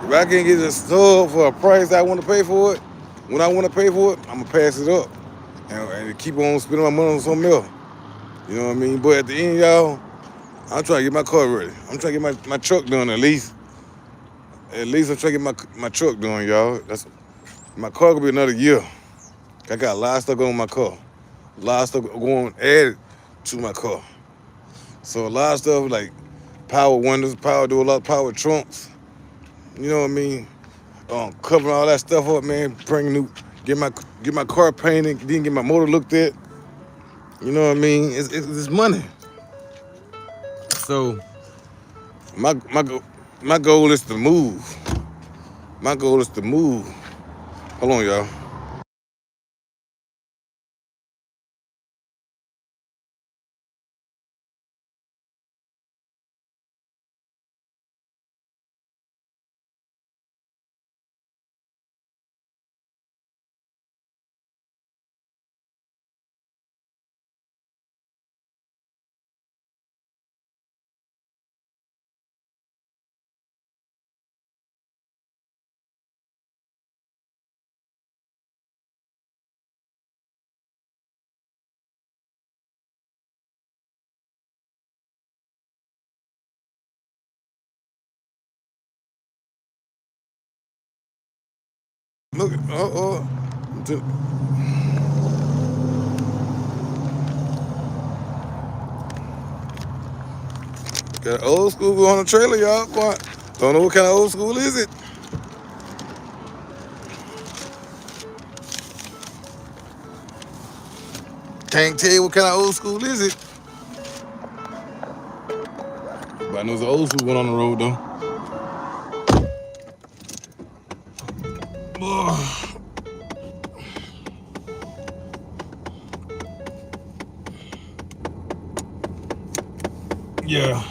If I can get a sub for a price I want to pay for it, when I want to pay for it, I'm gonna pass it up and keep on spending my money on something else. You know what I mean? But at the end, y'all, I'm trying to get my car ready. I'm trying to get my truck done at least. At least I'm trying to get my truck done, y'all. That's my car gonna be another year. I got a lot of stuff going on my car. A lot of stuff going added to my car. So a lot of stuff like power windows, power door lock, power trunks. You know what I mean? Covering all that stuff up, man. Bring new, get my car painted. Then get my motor looked at. You know what I mean? It's money. So my my my goal is to move. My goal is to move. Hold on, y'all. Look, got old school on the trailer, y'all. Don't know what kind of old school is it. Can't tell you what kind of old school is it. But I know there's an old school one on the road though. Yeah.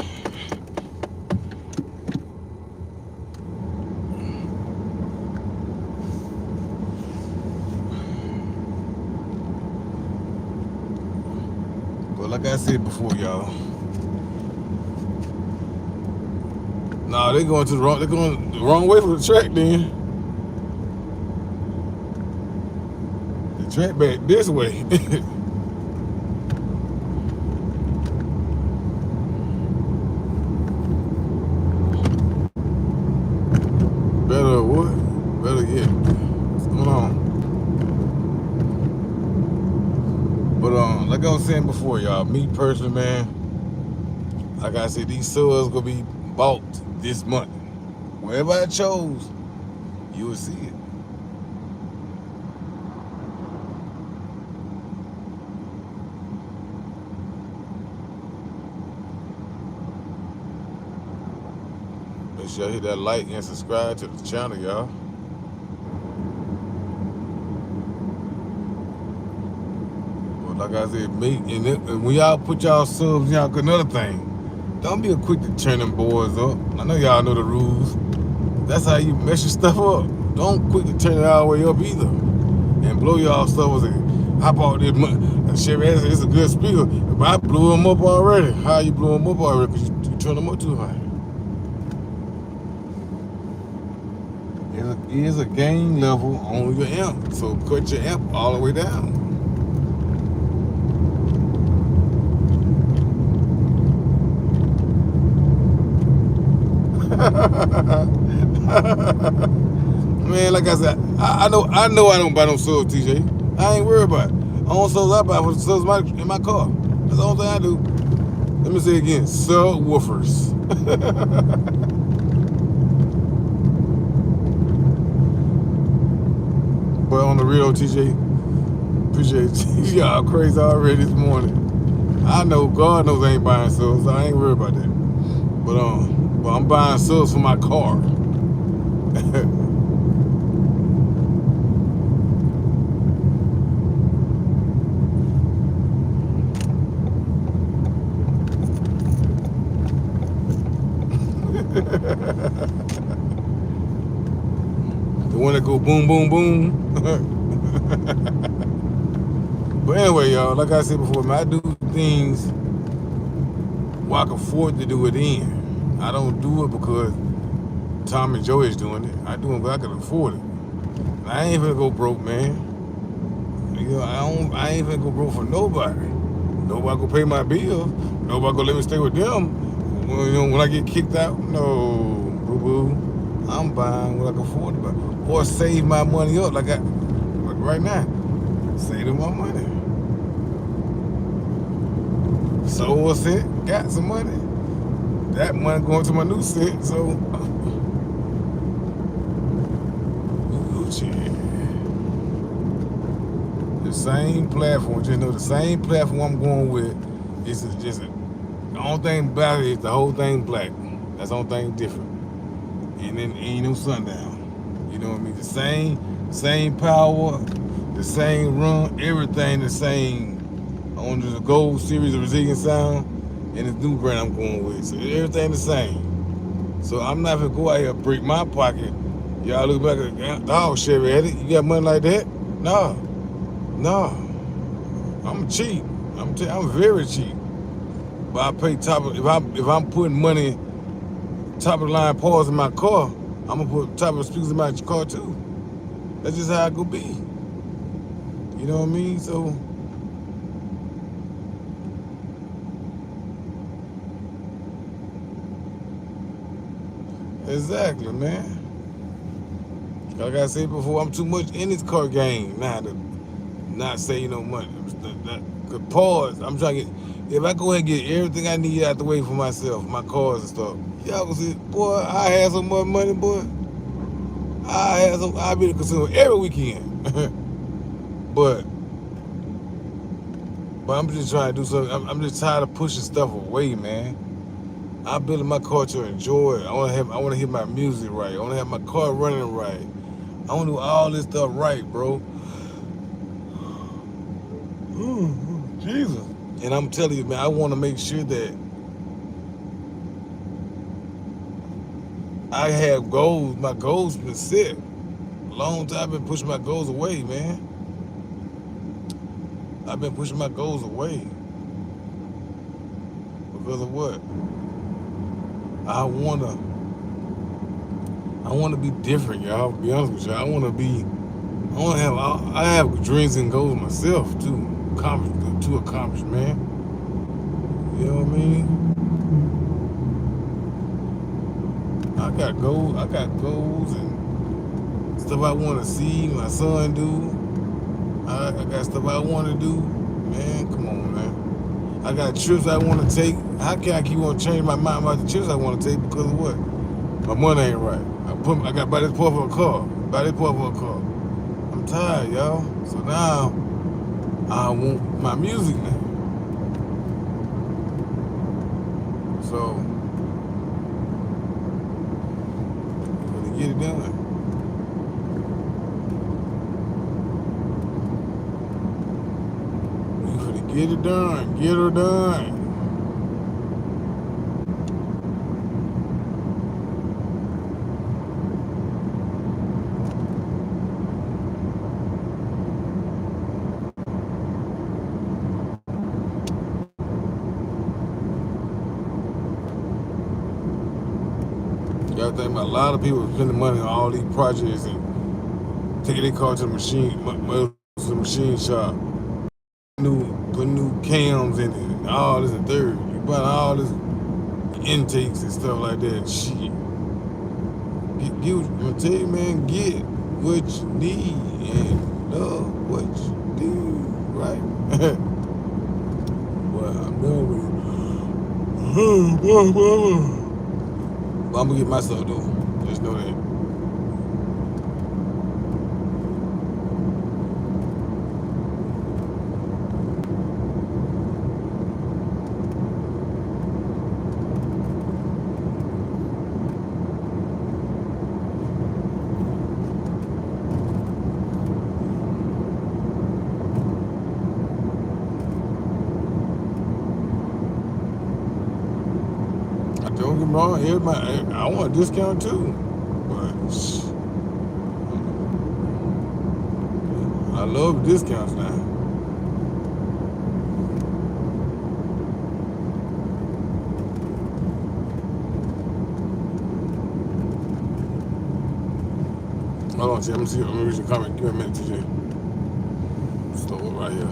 But like I said before, y'all. Nah, they're going the wrong way for the track then. The track back this way. Better what? Better yet. What's going on? But like I was saying before, y'all, me personally, man, like I said, these subs gonna be bought this month. Wherever I chose, you will see it. Make sure y'all hit that like and subscribe to the channel, y'all. But like I said, and when y'all put y'all subs, y'all another thing. Don't be quick to turn them boards up. I know y'all know the rules. That's how you mess your stuff up. Don't quick to turn it all the way up either. And blow y'all stuff with it. I bought this Chevy Addict, it's a good speaker, but I blew them up already. How you blew them up already? Because you turn them up too high. It is a gain level on your amp, so cut your amp all the way down. Man, like I said, I know I don't buy no subs, TJ. I ain't worried about it. Only subs I buy for the subs in my car. That's the only thing I do. Let me say it again, subwoofers. But on the real, TJ, appreciate you. Y'all crazy already this morning. I know, God knows I ain't buying subs, so I ain't worried about that. But I'm buying subs for my car. The one that go boom, boom, boom. But anyway, y'all, like I said before, man, I do things where I can afford to do it in. I don't do it because Tom and Joey is doing it. I do it because I can afford it. I ain't finna go broke, man. You know, I ain't finna go broke for nobody. Nobody gonna pay my bills. Nobody gonna let me stay with them. When I get kicked out, no, boo-boo. I'm buying what I can afford to buy. Or save my money up like right now. Saving my money. Sold a cent, got some money. That money going to my new cent, so the same platform, just know the same platform I'm going with is just the only thing about it is the whole thing black. That's the only thing different. And then ain't no sundown. You know what I mean? The same power, the same run, everything the same on the Gold Series of Resilient Sound and this new brand I'm going with. So everything the same. So I'm not gonna go out here and break my pocket. Y'all look back at dog Chevy Addict. You got money like that? No. I'm cheap. I'm very cheap. But I pay top of, if I'm putting money top of the line parts in my car, I'm gonna put top of the speakers in my car too. That's just how it could be. You know what I mean? So exactly, man. Like I said before, I'm too much in this car game now to not save no money. Cause pause, I'm trying to get, if I go ahead and get everything I need out the way for myself, my cars and stuff, y'all gonna see, boy, I had so much money, boy. I be the consumer every weekend. but I'm just trying to do something. I'm just tired of pushing stuff away, man. I'm building my car to enjoy it. I want to hear my music right. I want to have my car running right. I want to do all this stuff right, bro. Jesus. And I'm telling you, man, I want to make sure that I have goals. My goals been set. A long time I've been pushing my goals away, man. I've been pushing my goals away. Because of what? I wanna be different, y'all. To be honest with y'all, I have dreams and goals myself to accomplish, man. You know what I mean? I got goals and stuff I want to see my son do. I got stuff I want to do. Man, come on, man. I got trips I want to take. How can I keep on changing my mind about the trips I want to take because of what? My money ain't right. I got buy this part for a car. I'm tired, y'all. So now I want my music now. So get it done. We finna get it done. Get her done. You gotta think about a lot of people spending money on all these projects and taking their car to the machine shop, putting new cams in it, and all this and third. You buy all this intakes and stuff like that. Shit. I'm gonna tell you, man, get what you need and love what you do, right? Well, I'm done with it. But I'm gonna get myself though. Just know that. Don't get me wrong, everybody, I want a discount too, but I love discounts now. Hold on, T. I'm gonna read your comment. Give me a minute, TJ. Slow it right here.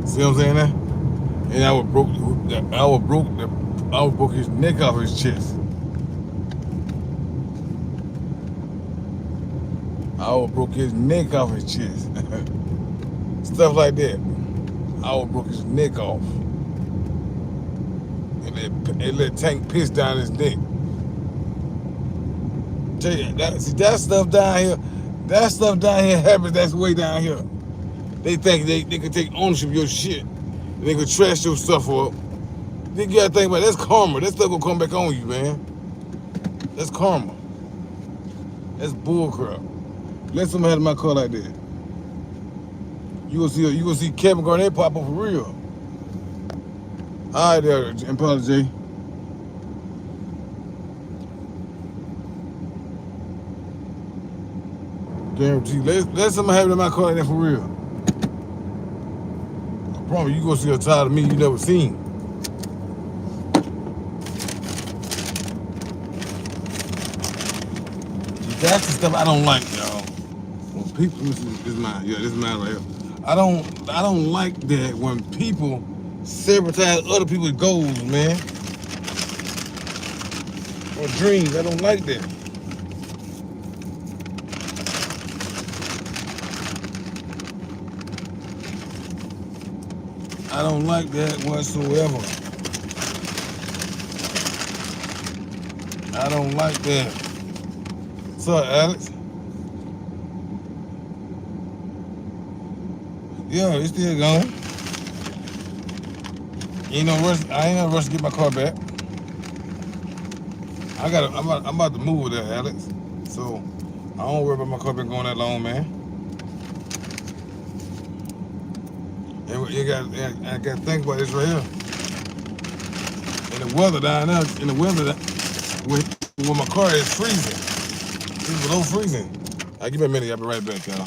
See what I'm saying there? And I would broke his neck off his chest. I would broke his neck off his chest. Stuff like that. I would broke his neck off. And let Tank piss down his neck. Tell you, that stuff down here, happens, that's way down here. They think they can take ownership of your shit. And they can trash your stuff up. Then you gotta think about it, that's karma. That stuff gonna come back on you, man. That's karma. That's bullcrap. Let somebody have my car like that. You gonna see Kevin Garnett pop up for real. All right there, Impala J. Guarantee. Let somebody have it in my car like that for real. I promise you gonna see a side of me you never seen. That's the stuff I don't like, y'all. When people, this is mine right here. I don't like that when people sabotage other people's goals, man. Or dreams. I don't like that. I don't like that whatsoever. I don't like that. What's up, Alex? Yeah, it's still going. Ain't no rush. I ain't no rush to get my car back. I'm about to move with that, Alex. So I don't worry about my car been going that long, man. And I got to think about this right here. And the weather down there, where my car is freezing. It's below freezing. All right, give me a minute. I'll be right back, y'all.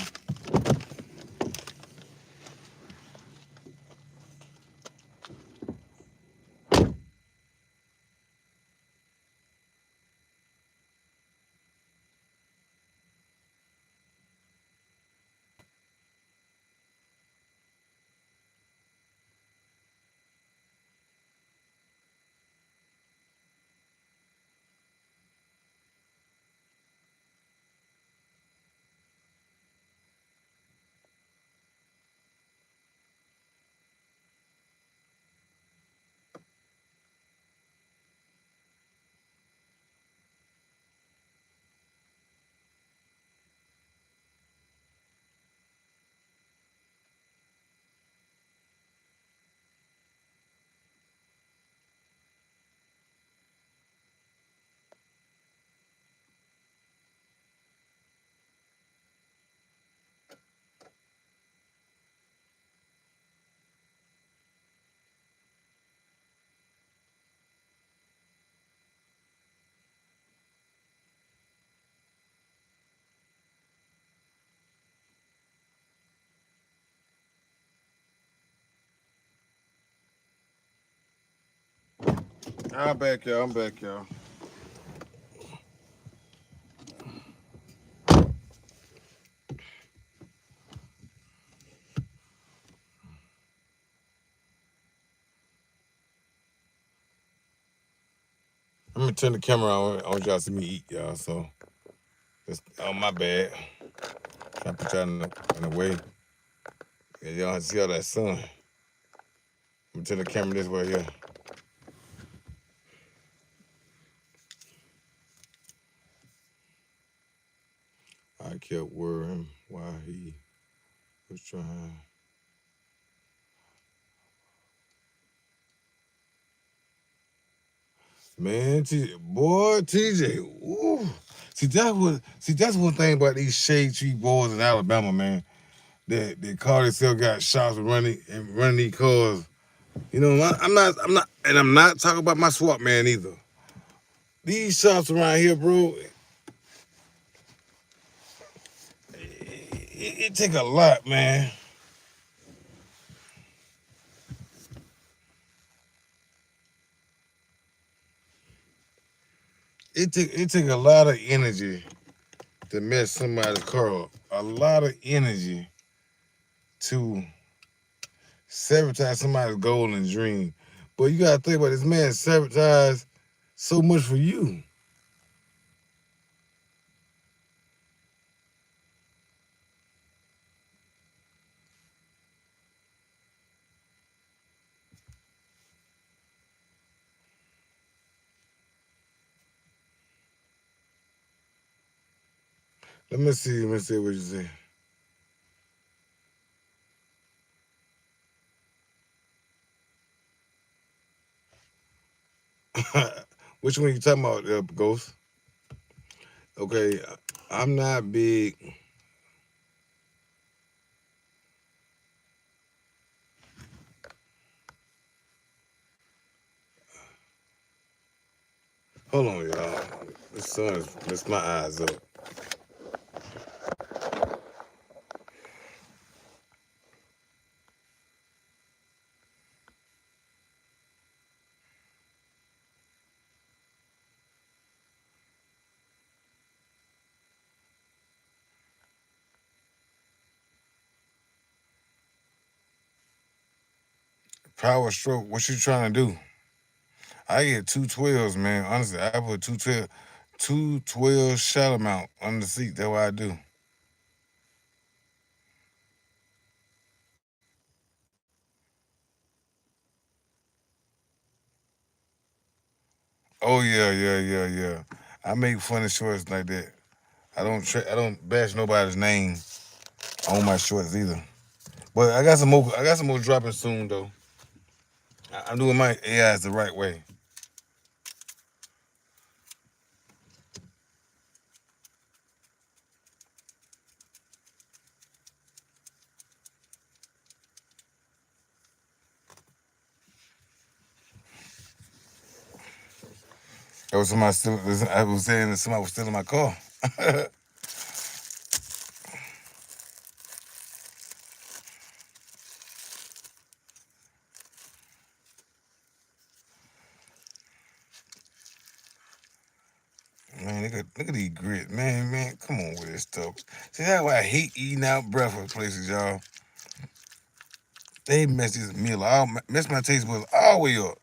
I'm back, y'all. I'm back, y'all. I'm gonna turn the camera on. I want y'all to see me eat, y'all. So, that's my bad. Trying to put y'all in the way. Yeah, y'all see all that sun. I'm gonna turn the camera this way here. I kept worrying while he was trying. Man, TJ, ooh. That's one thing about these shade tree boys in Alabama, man. That car themselves got shots running these cars. You know, I'm not talking about my SWAT man either. These shops around here, bro, it take a lot, man. It take a lot of energy to mess somebody's car up. A lot of energy to sabotage somebody's goal and dream. But you gotta think about this man sabotaged so much for you. Let me see what you say. Which one you talking about, Ghost? Okay, I'm not big. Hold on, y'all. The sun's messed my eyes up. Power stroke. What you trying to do? I get 212s, man. Honestly, I put 212 shot amount on the seat. That's what I do. Oh yeah. I make funny shorts like that. I don't bash nobody's name on my shorts either. But I got some more. I got some more dropping soon though. I'm doing my AIs the right way. That was somebody still. I was saying that somebody was stealing my car. Man, look at these grits. Man, come on with this stuff. See, that's why I hate eating out breakfast places, y'all. They mess this meal all mess my taste buds all the way up.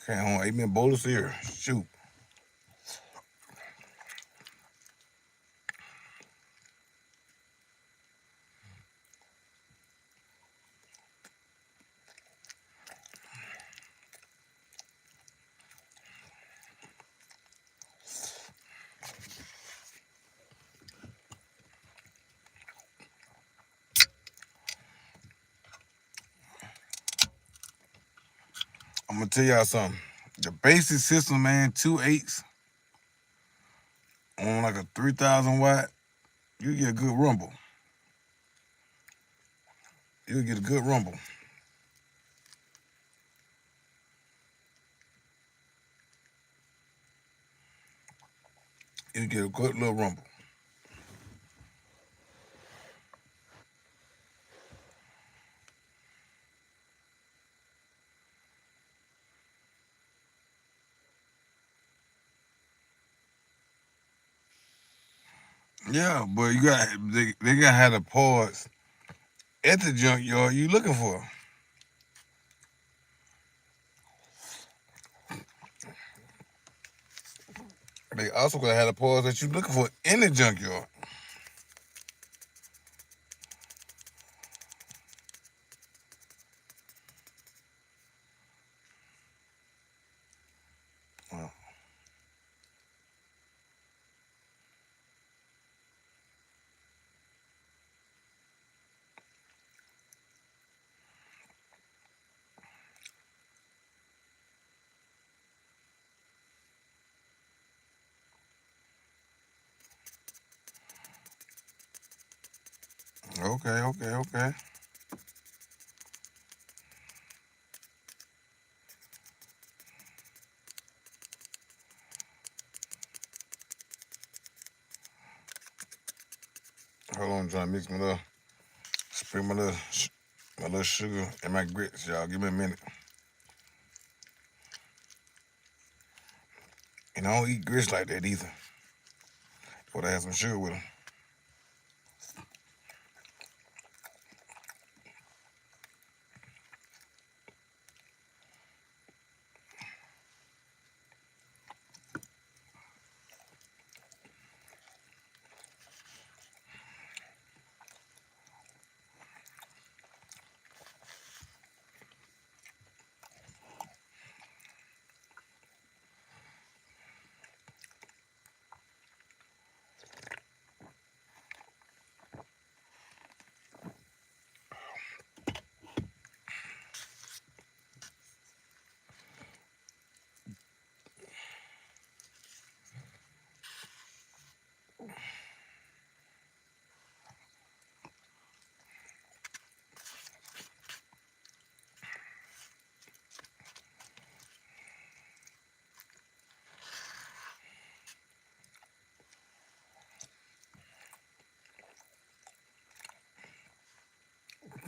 Okay, hold on, ate me a bowl of cereal. Shoot. I'm gonna tell y'all something. The basic system, man, 2.8s on like a 3,000 watt, you get a good rumble. You'll get a good rumble. You'll get a good little rumble. Yeah, but they gotta have the parts at the junkyard you looking for. They also gotta have the parts that you looking for in the junkyard. Oh, okay. Hold on, I'm trying to mix my little, spring my little sugar and my grits, y'all. Give me a minute. And I don't eat grits like that either. But I have some sugar with them.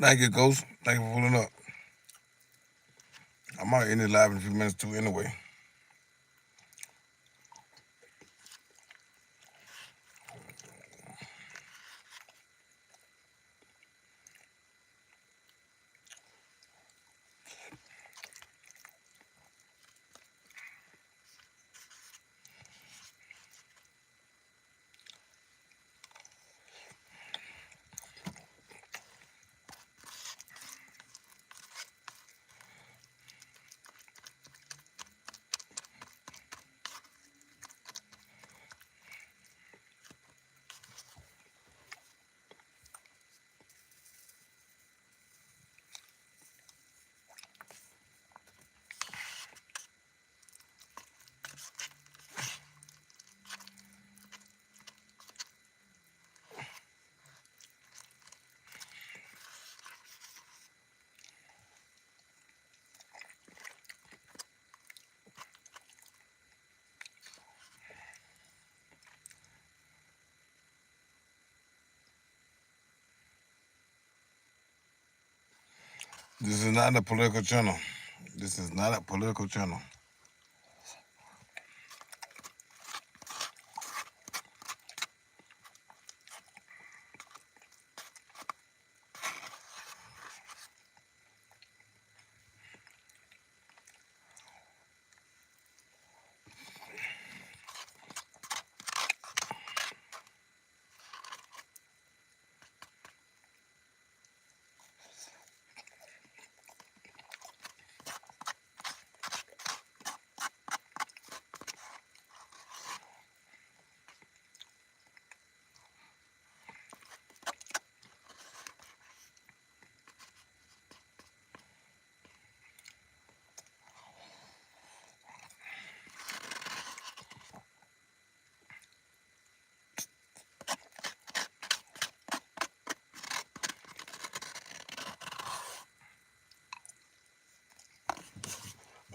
Thank you, Ghost. Thank you for pulling up. I might end it live in a few minutes too anyway. This is not a political channel. This is not a political channel.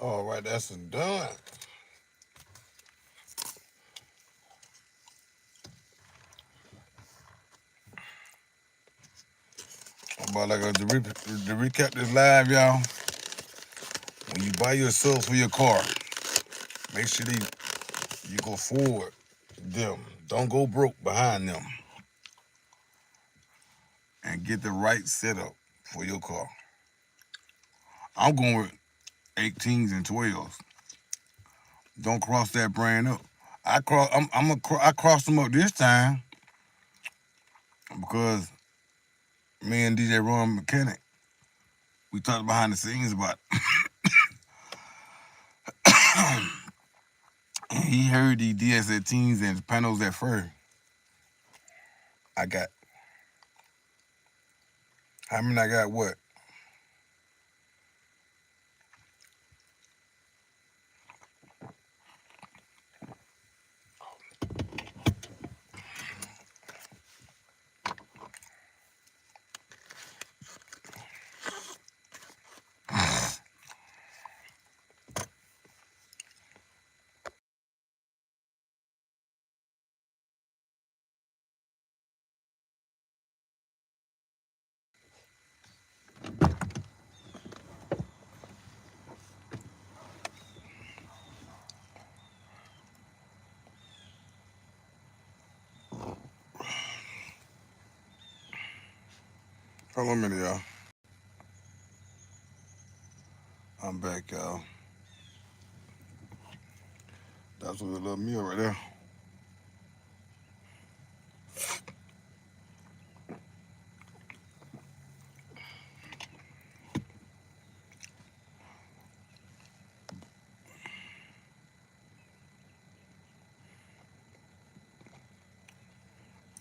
All right, that's done. But like to recap this live, y'all. When you buy your subs for your car, make sure you go forward them. Don't go broke behind them. And get the right setup for your car. I'm going with 18s and 12s. Don't cross that brand up. I crossed them up this time because me and DJ Ron Mechanic, we talked behind the scenes about he heard these DS18s and panels at first. I got how many I got what? Hold on a minute, y'all. I'm back, y'all. That's a little meal right there.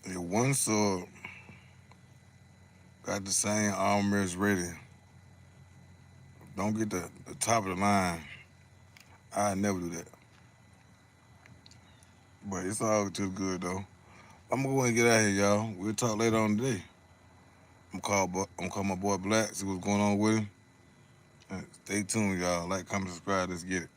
If one sub got the same armrest ready, don't get the top of the line. I never do that. But it's all too good though. I'm gonna go and get out of here, y'all. We'll talk later on today. I'm call my boy Black, see what's going on with him. Stay tuned, y'all. Like, comment, subscribe. Let's get it.